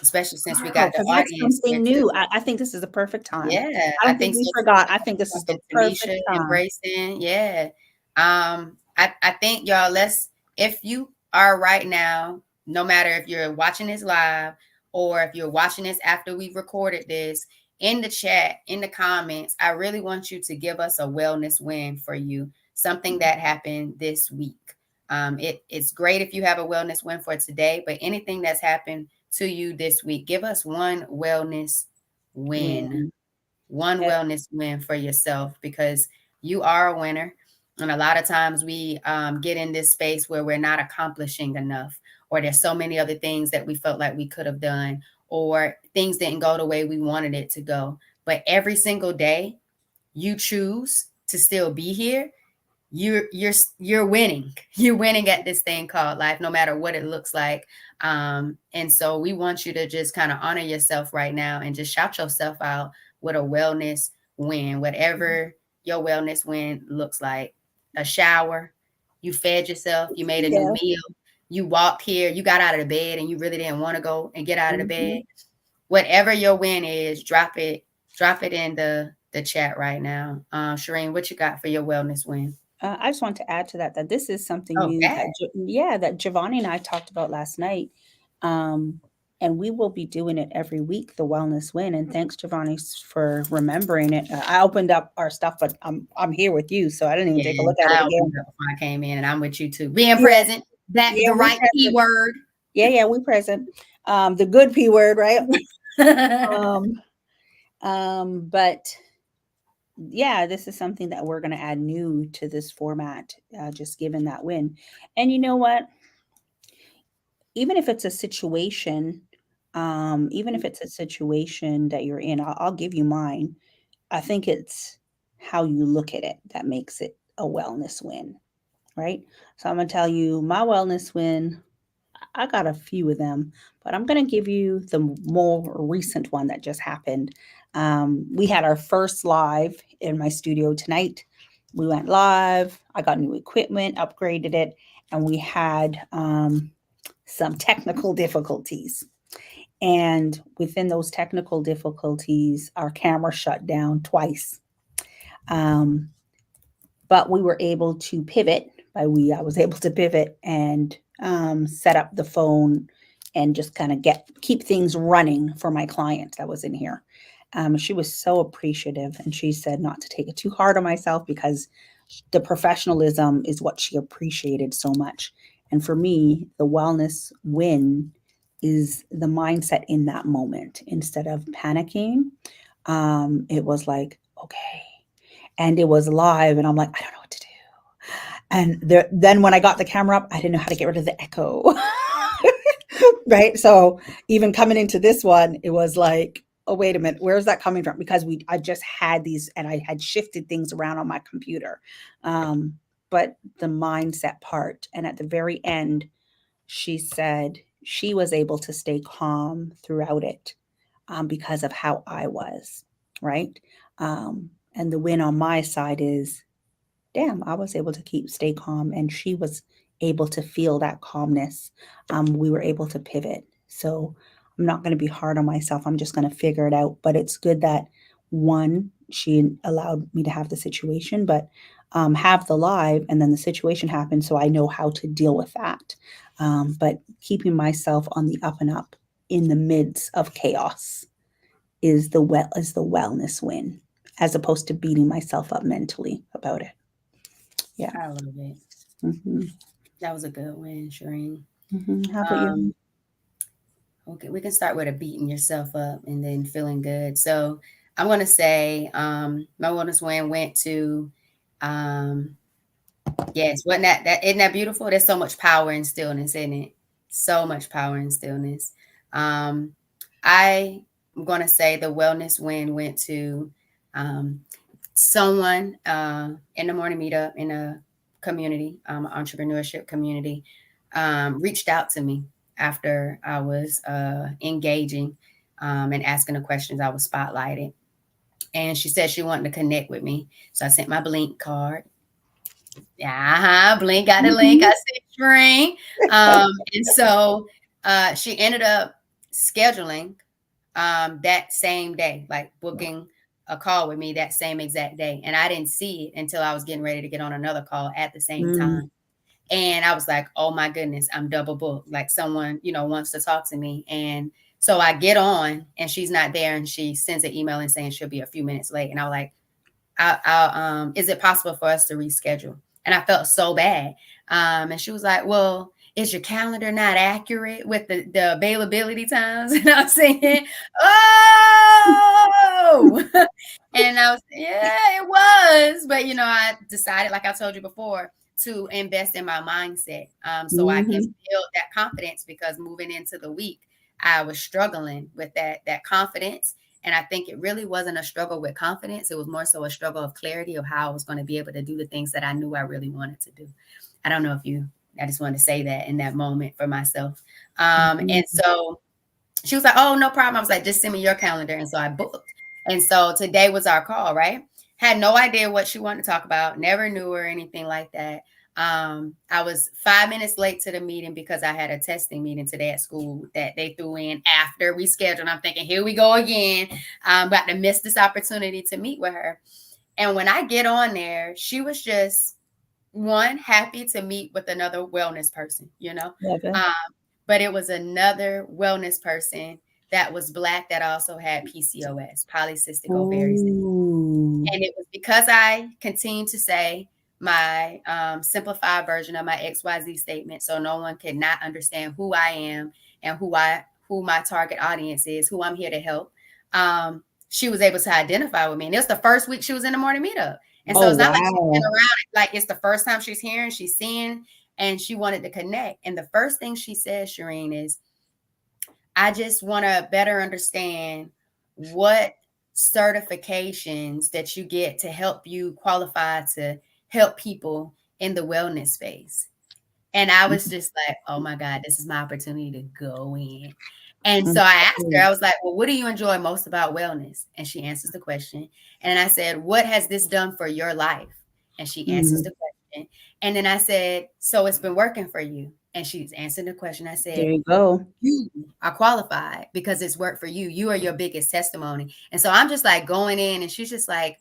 especially since we Wow, got the so that's audience here something too. new. I think this is the perfect time. Yeah, I I don't think think we so forgot. too. I think this is the And perfect Tanisha time. embracing, yeah. I think y'all, if you are right now, no matter if you're watching this live or if you're watching this after we've recorded this, in the chat, in the comments, I really want you to give us a wellness win for you, something that happened this week. It's great if you have a wellness win for today, but anything that's happened to you this week, give us one wellness win, Win. one Yeah. wellness win for yourself, because you are a winner. And a lot of times we get in this space where we're not accomplishing enough, or there's so many other things that we felt like we could have done, or things didn't go the way we wanted it to go. But every single day you choose to still be here, you're winning. You're winning at this thing called life, no matter what it looks like. And so we want you to just kind of honor yourself right now and just shout yourself out with a wellness win, whatever your wellness win looks like. A shower, you fed yourself, you made a new Yeah. meal, you walked here, you got out of the bed and you really didn't want to go and get out of the bed. Mhm. Whatever your win is, drop it in the chat right now. Shireen, what you got for your wellness win? I just want to add to that this is something Oh, new bad. that Giovanni and I talked about last night. And we will be doing it every week, the wellness win. And thanks, Giovanni, for remembering it. I opened up our stuff, but I'm here with you, so I didn't even take a Yeah, look at it I again. opened up before I came in, and I'm with you too. Being Yeah, present, that yeah, the we right present. keyword. Yeah, we present. The good P word, right? But yeah, this is something that we're going to add new to this format, just given that win. And you know what? Even if it's a situation, even if it's a situation that you're in, I'll give you mine. I think it's how you look at it that makes it a wellness win, right? So I'm going to tell you my wellness win. I got a few of them, but I'm going to give you the more recent one that just happened. We had our first live in my studio tonight. We went live. I got new equipment, upgraded it, and we had some technical difficulties. And within those technical difficulties, our camera shut down twice. Um, but we were able to pivot. I was able to pivot and set up the phone and just kind of keep things running for my client that was in here. She was so appreciative, and she said not to take it too hard on myself because the professionalism is what she appreciated so much. And for me, the wellness win is the mindset in that moment. Instead of panicking, it was like, okay. And it was live, and I'm like, I don't know what to do. And then when I got the camera up, I didn't know how to get rid of the echo. Right. So even coming into this one, it was like, oh, wait a minute, where's that coming from? Because I just had these and I had shifted things around on my computer. But the mindset part. And at the very end, she said she was able to stay calm throughout it because of how I was. Right. And the win on my side is, damn, I was able to stay calm, and she was able to feel that calmness. We were able to pivot. So I'm not going to be hard on myself. I'm just going to figure it out. But it's good that one, she allowed me to have the situation, but have the live, and then the situation happened. So I know how to deal with that. But keeping myself on the up and up in the midst of chaos is the wellness win. as opposed to beating myself up mentally about it. Yeah. I love it. Mm-hmm. That was a good win, Shireen. Mm-hmm. How about you? Okay, we can start with a beating yourself up and then feeling good. So I'm gonna say my wellness win went to yes, wasn't that isn't that beautiful? There's so much power in stillness, isn't it? So much power in stillness. Um, I'm gonna say the wellness win went to um, someone in the morning meetup in a community, entrepreneurship community, reached out to me after I was engaging and asking the questions I was spotlighted. And she said she wanted to connect with me. So I sent my Blink card. Blink got a link. I said Shireen. And so she ended up scheduling that same day, like booking a call with me that same exact day. And I didn't see it until I was getting ready to get on another call at the same time. And I was like, oh my goodness, I'm double booked. Like someone, wants to talk to me. And so I get on and she's not there. And she sends an email and saying she'll be a few minutes late. And I was like, is it possible for us to reschedule? And I felt so bad. And she was like, well, is your calendar not accurate with the availability times? And I was saying, oh, and I was, yeah, it was. But, I decided, like I told you before, to invest in my mindset so I can build that confidence, because moving into the week, I was struggling with that confidence. And I think it really wasn't a struggle with confidence. It was more so a struggle of clarity of how I was going to be able to do the things that I knew I really wanted to do. I don't know if I just wanted to say that in that moment for myself. And so she was like, oh, no problem. I was like, just send me your calendar. And so I booked. And so today was our call, right? Had no idea what she wanted to talk about. Never knew her or anything like that. I was 5 minutes late to the meeting because I had a testing meeting today at school that they threw in after we scheduled. I'm thinking, here we go again. I'm about to miss this opportunity to meet with her. And when I get on there, she was just happy to meet with another wellness person, but it was another wellness person that was Black that also had PCOS, polycystic ovarian syndrome. And it was because I continued to say my simplified version of my XYZ statement, so no one could not understand who I am and who my target audience is, who I'm here to help. She was able to identify with me. And it was the first week she was in the morning meetup. And so it's not like she's been around, like it's the first time she's hearing, she's seeing, and she wanted to connect. And the first thing she said, Shireen, is, I just want to better understand what certifications that you get to help you qualify to help people in the wellness space. And I was just like, oh my God, this is my opportunity to go in. And so I asked her, I was like, well, what do you enjoy most about wellness? And she answers the question. And I said, what has this done for your life? And she answers the question. And then I said, so it's been working for you? And she's answering the question. I said, there you go. You are qualified because it's worked for you. You are your biggest testimony. And so I'm just like going in, and she's just like,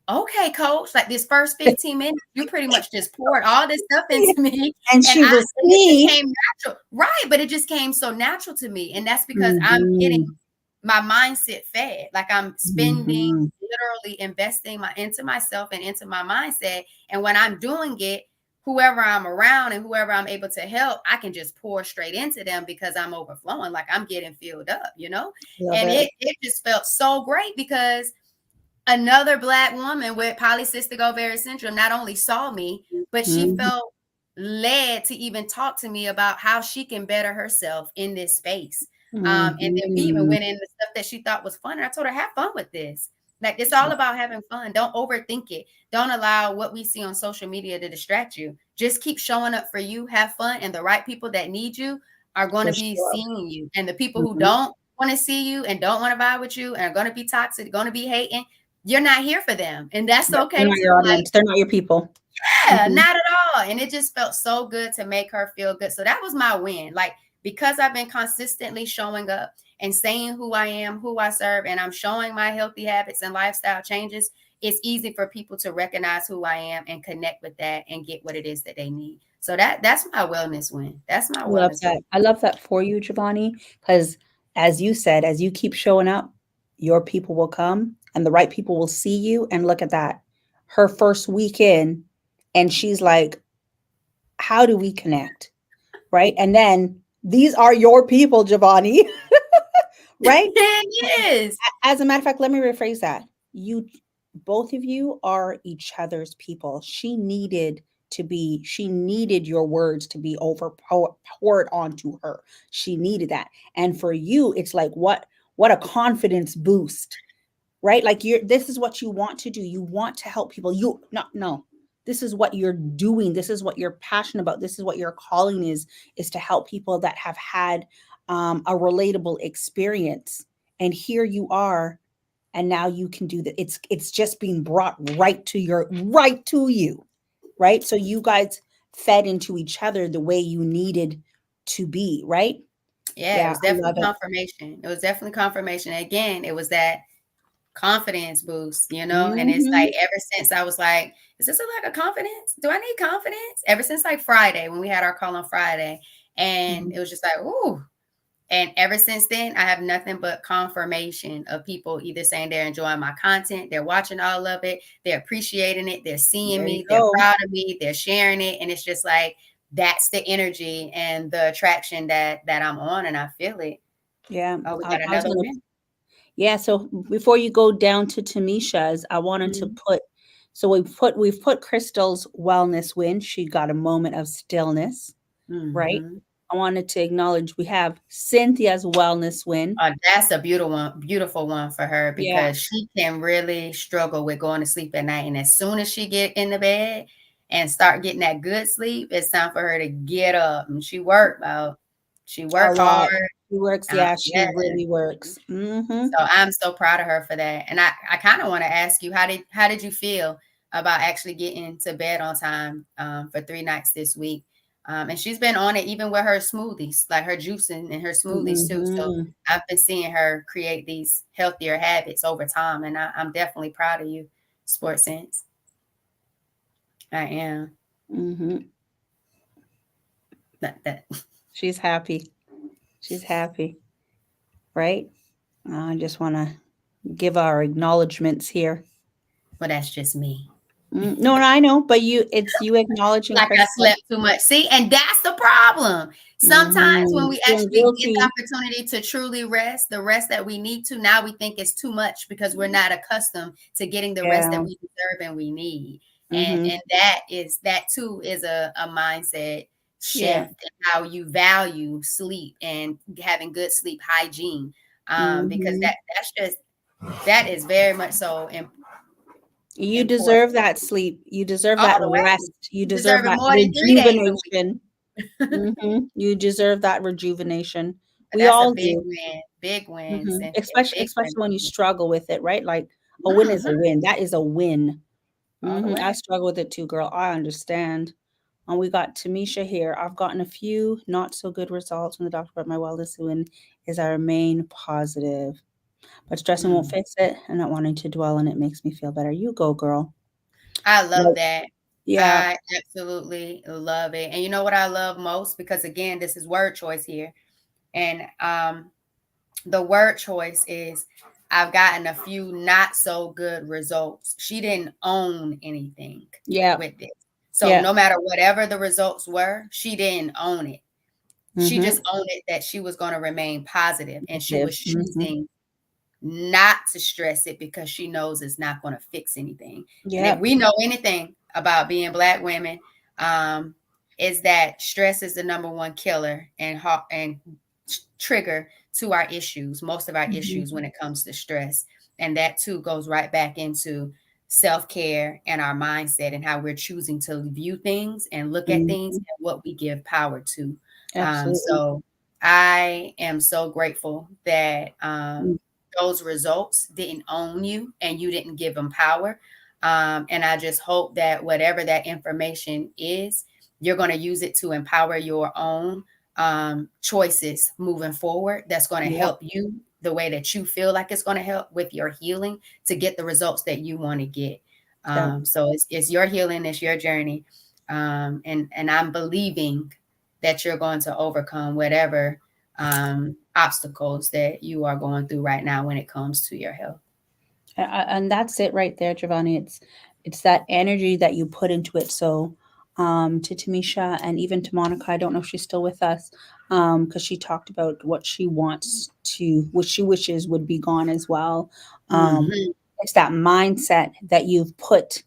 okay, coach, like this first 15 minutes, you pretty much just poured all this stuff into me. And she was it came natural. Right. But it just came so natural to me. And that's because I'm getting my mindset fed. Like I'm spending, literally investing into myself and into my mindset. And when I'm doing it, whoever I'm around and whoever I'm able to help, I can just pour straight into them because I'm overflowing. Like I'm getting filled up, and it just felt so great because another Black woman with polycystic ovarian syndrome not only saw me, but she felt led to even talk to me about how she can better herself in this space. And then we even went into stuff that she thought was fun. And I told her, have fun with this. Like, it's all about having fun. Don't overthink it. Don't allow what we see on social media to distract you. Just keep showing up for you, have fun. And the right people that need you are going to be seeing you. And the people who don't want to see you and don't want to vibe with you and are going to be toxic, going to be hating, you're not here for them. And that's okay. They're not your audience. They're not your people. Yeah, not at all. And it just felt so good to make her feel good. So that was my win. Like, because I've been consistently showing up and saying who I am, who I serve, and I'm showing my healthy habits and lifestyle changes, it's easy for people to recognize who I am and connect with that and get what it is that they need. So that's my wellness win. That's my wellness win. I love that for you, Giovanni, because as you said, as you keep showing up, your people will come and the right people will see you. And look at that. Her first weekend, and she's like, how do we connect? Right. And then these are your people, Giovanni. Right. It is. As a matter of fact, let me rephrase that. You, both of you are each other's people. She needed your words to be poured onto her. She needed that. And for you, it's like, what a confidence boost, right? Like this is what you want to do. You want to help people. No. This is what you're doing. This is what you're passionate about. This is what your calling is to help people that have had a relatable experience. And here you are, and now you can do that. It's just being brought right to you, right? So you guys fed into each other the way you needed to be, right? Yeah, it Yeah, was I love definitely it. confirmation. It was definitely confirmation. Again, it was that confidence boost, and it's Hmm. like ever since I was like, is this like a confidence? Do I need confidence? Ever since like Friday, when we had our call on Friday, and Hmm. it was just like, ooh. And ever since then, I have nothing but confirmation of people either saying they're enjoying my content, they're watching all of it, they're appreciating it, they're seeing There you me, they're go. proud of me, they're sharing it. And it's just like, that's the energy and the attraction that I'm on, and I feel it. Yeah, Oh, we I got was another gonna. win. Yeah, so before you go down to Tamisha's, I wanted to Mhm. put. So we've put Crystal's wellness win. She got a moment of stillness, right? Mhm. I wanted to acknowledge we have Cynthia's wellness win. That's a beautiful one for her, Yeah. because she can really struggle with going to sleep at night. And as soon as she get in the bed and start getting that good sleep, it's time for her to get up. And she A work lot. hard. She works, yeah, she Yeah. really works. Mhm. So I'm so proud of her for that. And I kind of want to ask you, how did you feel about actually getting to bed on time for 3 nights this week? And she's been on it even with her smoothies, like her juicing and her smoothies too. So Mhm. I've been seeing her create these healthier habits over time, and I'm definitely proud of you, Sports Sense. I am. Mhm. That. She's happy. She's happy, right? I just want to give our acknowledgments here. Well, that's just me. No, I know, but it's you acknowledging Like I Crystal. slept too much. See, and that's the problem. Sometimes when we Feeling actually get the guilty. opportunity to truly rest, the rest that we need to, now we think it's too much because we're not accustomed to getting the rest that Yeah. we deserve and we need. Mhm. And that too is a mindset Yeah. shift in how you value sleep and having good sleep hygiene. Because Mhm. that is very much so You important deserve that sleep. You deserve all that the way. rest. You You deserve deserve it that more than 3 days a week. rejuvenation. You deserve that rejuvenation. We That's a all big do. win. Big win, Cynthia. Especially Big win. when you struggle with it, right? Like a win is a Mhm. win. That is a win. All the I way. struggle with it too, girl. I understand. And we got Tamisha here. I've gotten a few not so good results from the doctor, but my wellness win is I remain positive. But stressing won't Mm. fix it, and not wanting to dwell on it makes me feel better. You go, girl. I love Like, that. yeah. I absolutely love it. And you know what I love most? Because again, this is word choice here. And the word choice is I've gotten a few not so good results. She didn't own anything Yeah. with this. So Yeah. no matter whatever the results were, she didn't own it. She Mm-hmm. just owned it that she was going to remain positive, and she was Mm-hmm. choosing not to stress it because she knows it's not going to fix anything. And if Yeah. we know anything about being Black women, is that stress is the number one killer and trigger to our issues, most of our Mm-hmm. issues when it comes to stress. And that too goes right back into self-care and our mindset and how we're choosing to view things and look at things Mm-hmm. and what we give power to. Absolutely. So I am so grateful that Mm. those results didn't own you and you didn't give them power. And I just hope that whatever that information is, you're going to use it to empower your own choices moving forward. That's going to Yeah. help you the way that you feel like it's going to help with your healing to get the results that you want to get. Yeah. So it's your healing, it's your journey. And I'm believing that you're going to overcome whatever obstacles that you are going through right now when it comes to your health. And that's it right there, Giovanni. It's that energy that you put into it. So to Tamisha and even to Monica, I don't know if she's still with us, because she talked about what she wants to, what she wishes would be gone as well. Mhm. It's that mindset that you've put,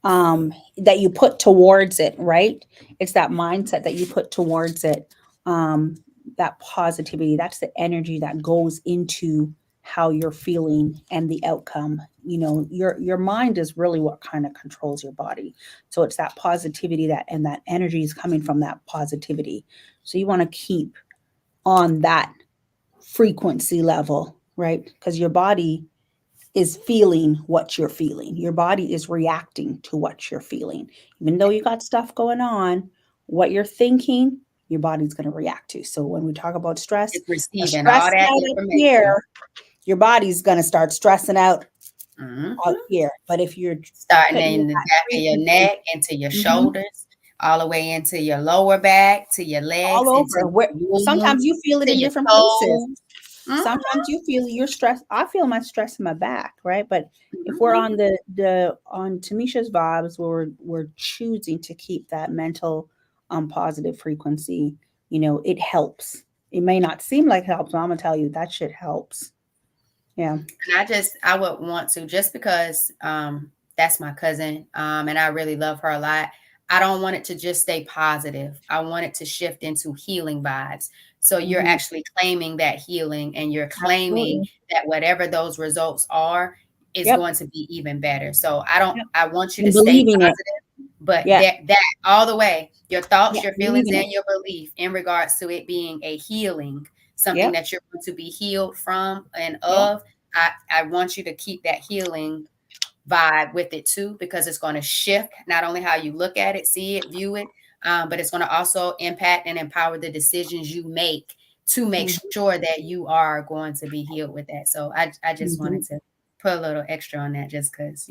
that you put towards it, right? It's that mindset that you put towards it. um that positivity, that's the energy that goes into how you're feeling and the outcome. Your mind is really what kind of controls your body. So it's that positivity, that and that energy is coming from that positivity. So you want to keep on that frequency level, right? Because your body is feeling what you're feeling. Your body is reacting to what you're feeling. Even though you got stuff going on, what you're thinking, your body's going to react to. So when we talk about stress, It's you're receiving all stressing that out up information. here, your body's going to start stressing out Mhm. here. But if you're Starting putting in in the that back of your frequency, neck, into your mhm, shoulders, all the way into your lower back, to your all legs, into over, where your sometimes wounds, you feel it to in your different places. toes. Mhm, Sometimes you feel your stress. I feel my stress in my back, right? But if we're mhm. on the on Tamisha's vibes, where we're choosing to keep that mental positive frequency, it helps. It may not seem like it helps, but I'm gonna tell you that shit helps. Yeah. And I would want to, just because that's my cousin, and I really love her a lot. I don't want it to just stay positive. I want it to shift into healing vibes. So you're Hmm. actually claiming that healing, and you're claiming Absolutely. that whatever those results are is Yep. going to be even better. So Yep. I want you to And stay believing it. positive, but Yeah. that all the way, your thoughts, Yeah. your feelings, Believing it. and your belief in regards to it being a healing, something Yep. that you're going to be healed from and Yep. of. I want you to keep that healing vibe with it too, because it's going to shift not only how you look at it, see it, view it, but it's going to also impact and empower the decisions you make to make Hmm. sure that you are going to be healed with that. So I just Hmm. wanted to put a little extra on that, just because,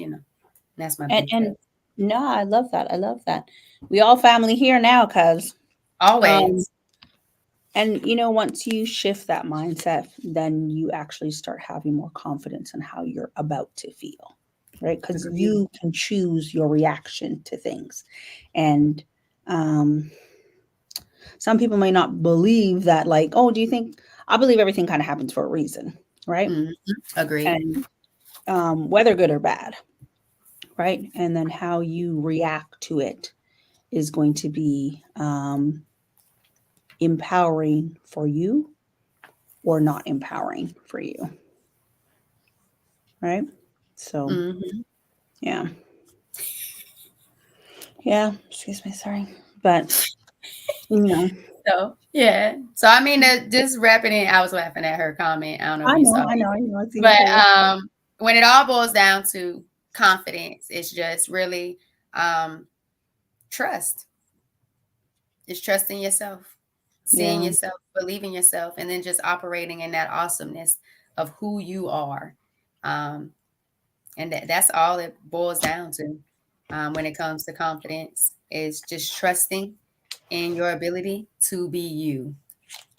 that's my And big cousin. and no, I love that. I love that. We all family here now, cuz. Um, Always. And once you shift that mindset, then you actually start having more confidence in how you're about to feel, right? Because Agreed. you can choose your reaction to things. And um, some people may not believe that, like, oh, do you think? I believe everything kind of happens for a reason, right? Mhm. Agreed. And whether good or bad, right? And then how you react to it is going to be empowering for you or not empowering for you, right? So, Mhm. yeah. Yeah. Excuse me. Sorry. But, you know, So yeah. So I mean, just wrapping it. I was laughing at her comment. I don't know if I you know, saw I it. know, I know. It's even But for when it all boils down to confidence, it's just really um, trust. It's trusting yourself, seeing yeah, yourself, believing yourself, and then just operating in that awesomeness of who you are. Um, and that's all it boils down to when it comes to confidence, is just trusting in your ability to be you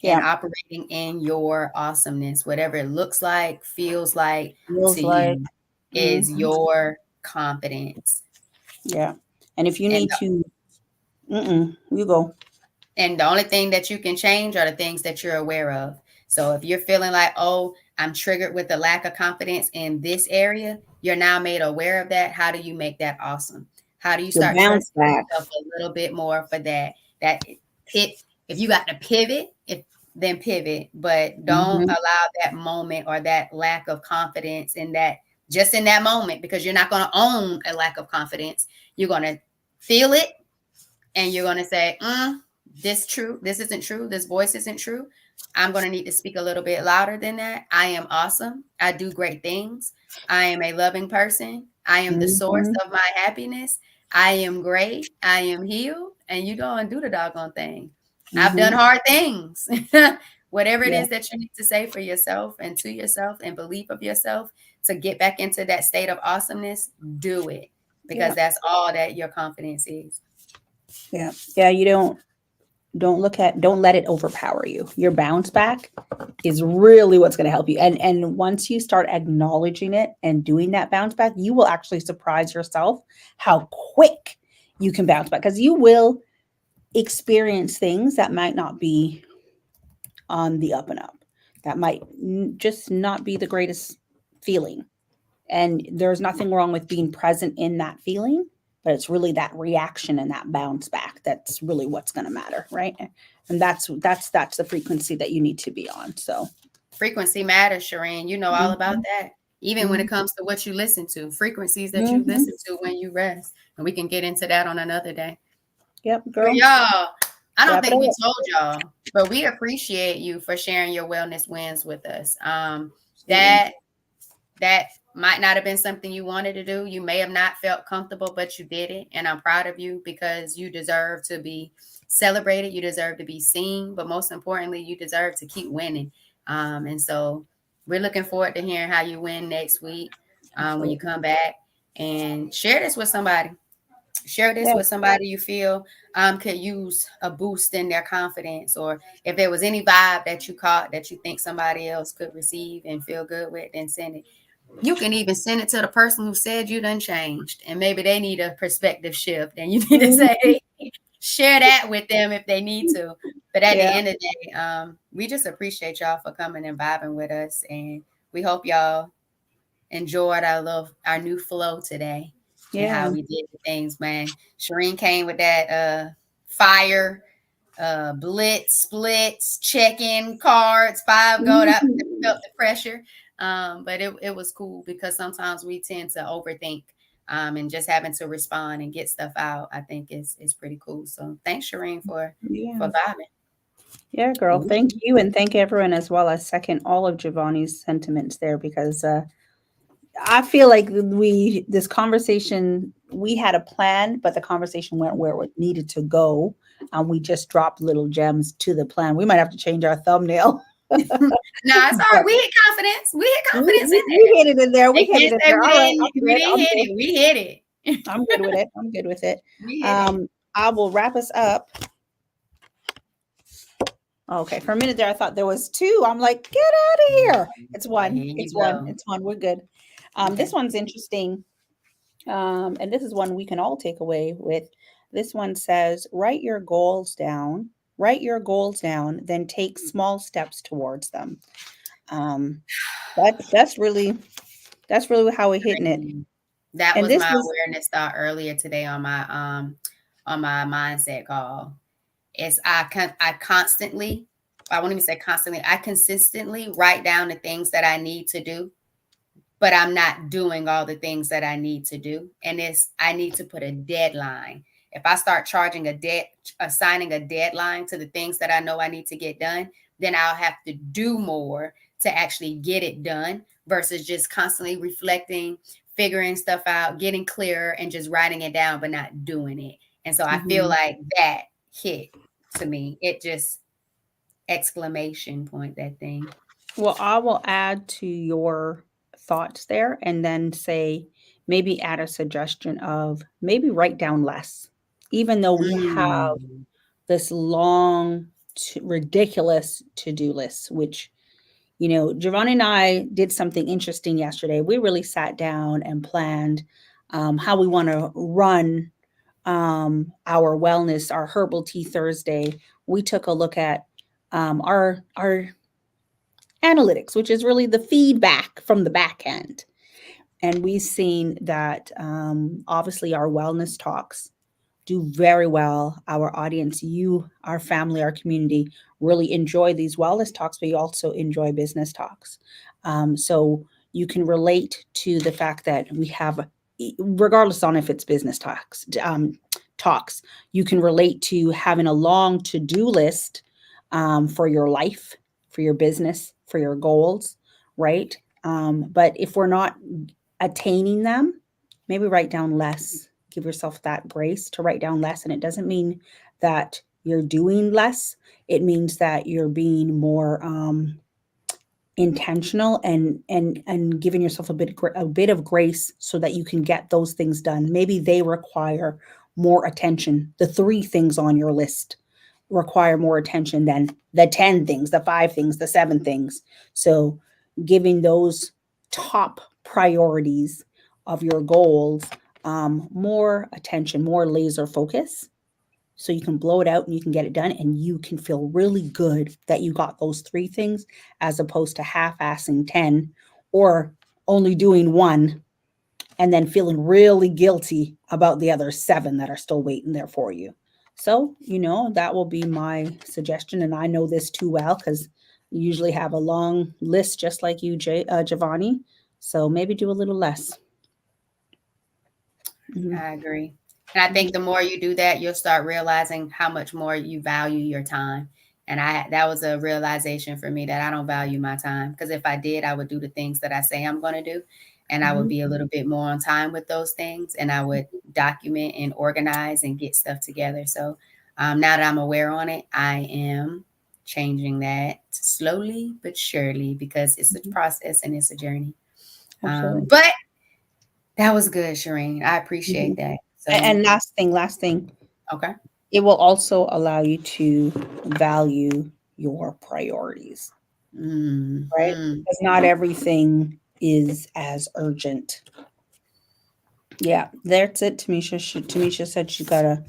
and yeah. operating in your awesomeness, whatever it looks like, feels like to Feels like, you, mhm, is your confidence. yeah. And if you And need to, you go. the only thing that you can change are the things that you're aware of. So if you're feeling like, oh, I'm triggered with a lack of confidence in this area, you're now made aware of that. How do you make that awesome? How do you Your start bounce trusting back. yourself a little bit more for that? That pit, if you got to pivot, then pivot, but don't Hmm. allow that moment or that lack of confidence in that, just in that moment, because you're not going to own a lack of confidence. You're going to feel it, and you're going to say, this true, this isn't true, this voice isn't true. I'm going to need to speak a little bit louder than that. I am awesome. I do great things. I am a loving person. I am the source Hmm. of my happiness. I am great. I am healed. And you go and do the doggone thing. I've done Hmm. hard things. Whatever it Yeah, is that you need to say for yourself and to yourself and belief of yourself to get back into that state of awesomeness, do it, because yeah, that's all that your confidence is. yeah, yeah. You don't. don't let it overpower you. Your bounce back is really what's going to help you. And once you start acknowledging it and doing that bounce back, you will actually surprise yourself how quick you can bounce back, because you will experience things that might not be on the up and up. That might just not be the greatest feeling. And there's nothing wrong with being present in that feeling, but it's really that reaction and that bounce back that's really what's going to matter, right? And that's the frequency that you need to be on. So frequency matters, Shireen. You know all about that. Even when it comes to what you listen to, frequencies that you listen to when you rest. And we can get into that on another day. Yep, girl. But y'all, I don't think we told y'all, but we appreciate you for sharing your wellness wins with us. That might not have been something you wanted to do. You may have not felt comfortable, but you did it. And I'm proud of you, because you deserve to be celebrated. You deserve to be seen. But most importantly, you deserve to keep winning. And so we're looking forward to hearing how you win next week when you come back, and share this with somebody. Share this with somebody you feel could use a boost in their confidence, or if there was any vibe that you caught that you think somebody else could receive and feel good with, then send it. You can even send it to the person who said you done changed, and maybe they need a perspective shift, and you need to say, share that with them if they need to. But at the end of the day, we just appreciate y'all for coming and vibing with us, and we hope y'all enjoyed our new flow today. And how we did the things, man. Shireen came with that fire, blitz, splits, check-in cards, 5 go. That felt the pressure. But it was cool, because sometimes we tend to overthink, and just having to respond and get stuff out, I think is pretty cool. So thanks, Shireen, for vibing. Yeah, girl. Thank you. And thank everyone as well. I second all of Giovanni's sentiments there, because I feel like this conversation, we had a plan, but the conversation went where it needed to go. And we just dropped little gems to the plan. We might have to change our thumbnail. No, it's all right. We hit confidence. We hit confidence in there. We hit it in there. We hit it in there. All right, we hit it. I'm good with it. I'm good with it. I will wrap us up. Okay, for a minute there, I thought there was 2. I'm like, get out of here. It's 1. It's 1. It's 1. We're good. This one's interesting. And this is one we can all take away with. This one says, write your goals down, then take small steps towards them. That's really how we're hitting it. That was my awareness thought earlier today on my mindset call. I consistently write down the things that I need to do, but I'm not doing all the things that I need to do. And I need to put a deadline. If I start assigning a deadline to the things that I know I need to get done, then I'll have to do more to actually get it done, versus just constantly reflecting, figuring stuff out, getting clearer, and just writing it down, but not doing it. And so I feel like that hit to me. It just exclamation point, that thing. Well, I will add to your thoughts there, and then say, maybe add a suggestion of maybe write down less, even though we have this long, ridiculous to-do list, which, Giovanni and I did something interesting yesterday. We really sat down and planned how we want to run our wellness, our Herbal Tea Thursday. We took a look at our analytics, which is really the feedback from the back end. And we've seen that obviously our wellness talks do very well. Our audience, our family, our community really enjoy these wellness talks, but you also enjoy business talks. So you can relate to the fact that we have, regardless on if it's business talks, you can relate to having a long to-do list for your life, for your business, for your goals, right? But if we're not attaining them, maybe write down less. Give yourself that grace to write down less. And it doesn't mean that you're doing less. It means that you're being more intentional and giving yourself a bit of grace so that you can get those things done. Maybe they require more attention, the 3 things on your list, require more attention than the 10 things, the 5 things, the 7 things. So giving those top priorities of your goals more attention, more laser focus, so you can blow it out and you can get it done and you can feel really good that you got those 3 things, as opposed to half-assing 10 or only doing 1 and then feeling really guilty about the other 7 that are still waiting there for you. So, that will be my suggestion. And I know this too well because you usually have a long list just like you, Giovanni. So maybe do a little less. I agree. And I think the more you do that, you'll start realizing how much more you value your time. And that was a realization for me that I don't value my time, because if I did, I would do the things that I say I'm going to do. And I would be a little bit more on time with those things. And I would document and organize and get stuff together. So now that I'm aware on it, I am changing that slowly but surely, because it's a process and it's a journey. But that was good, Shireen. I appreciate that. So, and last thing. Okay. It will also allow you to value your priorities. Right? Because not everything is as urgent. Yeah, that's it. Tamisha said she gotta.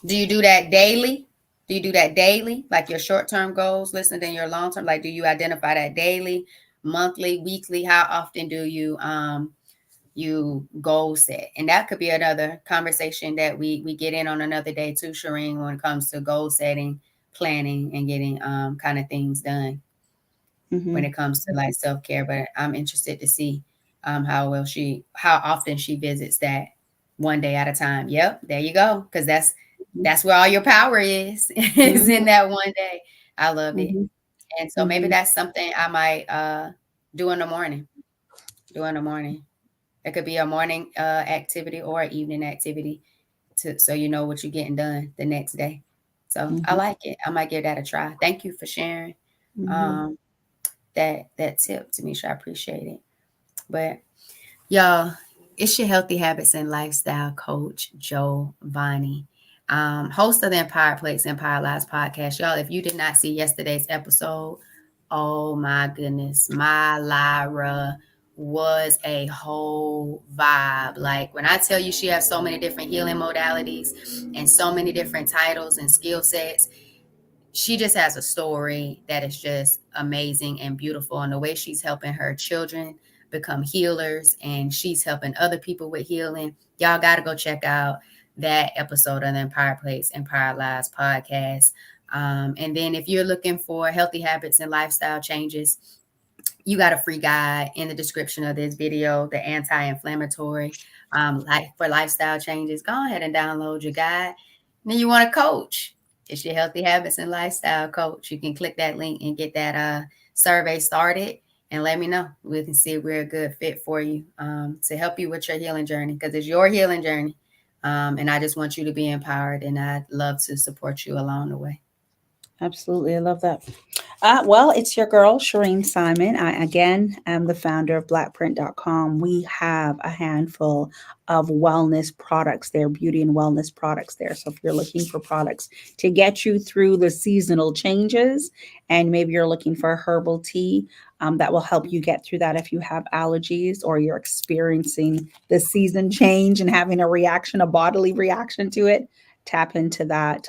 Do you do that daily? Do you do that daily? Like your short-term goals, listen, then your long-term, like, do you identify that daily, monthly, weekly? How often do you goal set? And that could be another conversation that we get in on another day too, Shireen, when it comes to goal setting, planning, and getting kind of things done when it comes to like self-care. But I'm interested to see how often she visits that one day at a time. Yep, there you go. Because that's where all your power is in that one day. I love it. And so maybe that's something I might do in the morning. It could be a morning activity or an evening activity, so you know what you're getting done the next day. So I like it. I might give that a try. Thank you for sharing that tip, Tamisha. I appreciate it. But y'all, it's your Healthy Habits and Lifestyle coach, Giovanni, host of the Empowered Plates, Empowered Lives podcast. Y'all, if you did not see yesterday's episode, oh my goodness, my Lyra was a whole vibe. Like when I tell you she has so many different healing modalities and so many different titles and skill sets, she just has a story that is just amazing and beautiful. And the way she's helping her children become healers and she's helping other people with healing. Y'all got to go check out that episode of the Empowered Plates, Empowered Lives podcast. And then if you're looking for healthy habits and lifestyle changes, you got a free guide in the description of this video, the anti-inflammatory for lifestyle changes. Go ahead and download your guide. And then you want a coach. It's your Healthy Habits and Lifestyle coach. You can click that link and get that survey started and let me know. We can see if we're a good fit for you to help you with your healing journey, because it's your healing journey. And I just want you to be empowered, and I'd love to support you along the way. Absolutely. I love that. Well, it's your girl, Shireen Simon. I, again, am the founder of blackprint.com. We have a handful of wellness products there, beauty and wellness products there. So if you're looking for products to get you through the seasonal changes, and maybe you're looking for a herbal tea that will help you get through that if you have allergies or you're experiencing the season change and having a bodily reaction to it, tap into that.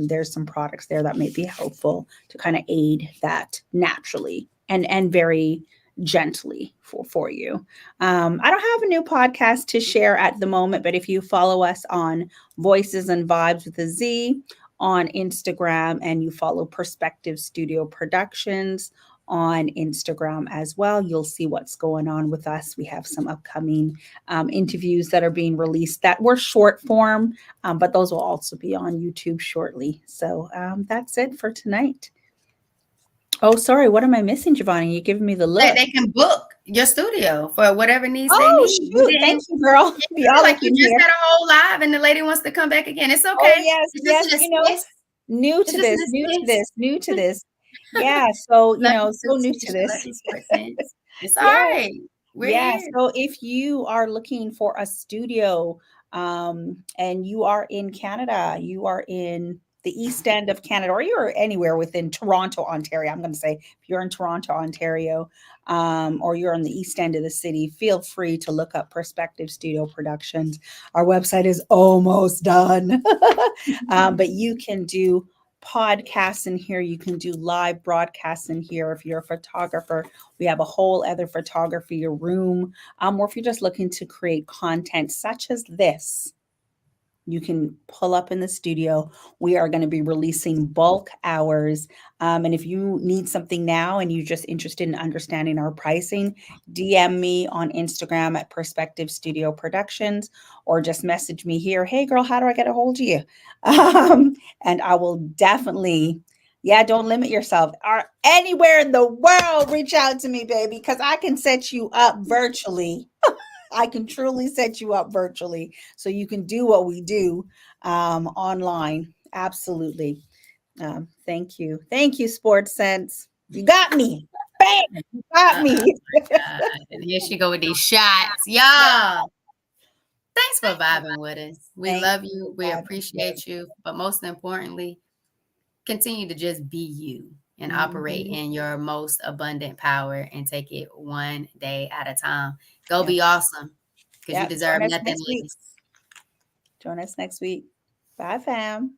There's some products there that may be helpful to kind of aid that naturally and very gently for you. I don't have a new podcast to share at the moment, but if you follow us on Voices and Vibes with a Z on Instagram, and you follow Perspective Studio Productions on Instagram as well, you'll see what's going on with us. We have some upcoming interviews that are being released that were short form, but those will also be on YouTube shortly. So that's it for tonight. Oh, sorry. What am I missing, Giovanni? You're giving me the look. They can book your studio for whatever needs they Oh, need. shoot. Thank you, girl. Yeah, like you just had a whole live and the lady wants to come back again. It's okay. Oh, yes. You know, new to this. Yeah. So, so new to this. It's all right. So if you are looking for a studio and you are in Canada, you are in the the East End of Canada, or you're anywhere within Toronto, Ontario, I'm going to say if you're in Toronto, Ontario, or you're on the East End of the city, feel free to look up Perspective Studio Productions. Our website is almost done, but you can do podcasts in here. You can do live broadcasts in here. If you're a photographer, we have a whole other photography room. Or if you're just looking to create content such as this, you can pull up in the studio. We are going to be releasing bulk hours. And if you need something now and you're just interested in understanding our pricing, DM me on Instagram at Perspective Studio Productions, or just message me here. Hey, girl, how do I get a hold of you? And I will definitely, don't limit yourself. Or anywhere in the world, reach out to me, baby, because I can set you up virtually. I can truly set you up virtually so you can do what we do online. Absolutely. Thank you. Thank you, Sports Sense. You got me. Bam! You got me. And here she go with these shots. Y'all. Thanks for vibing with us. We love you. We appreciate you. But most importantly, continue to just be you and operate in your most abundant power and take it one day at a time. Go be awesome, because you deserve nothing less. Join us next week. Bye, fam.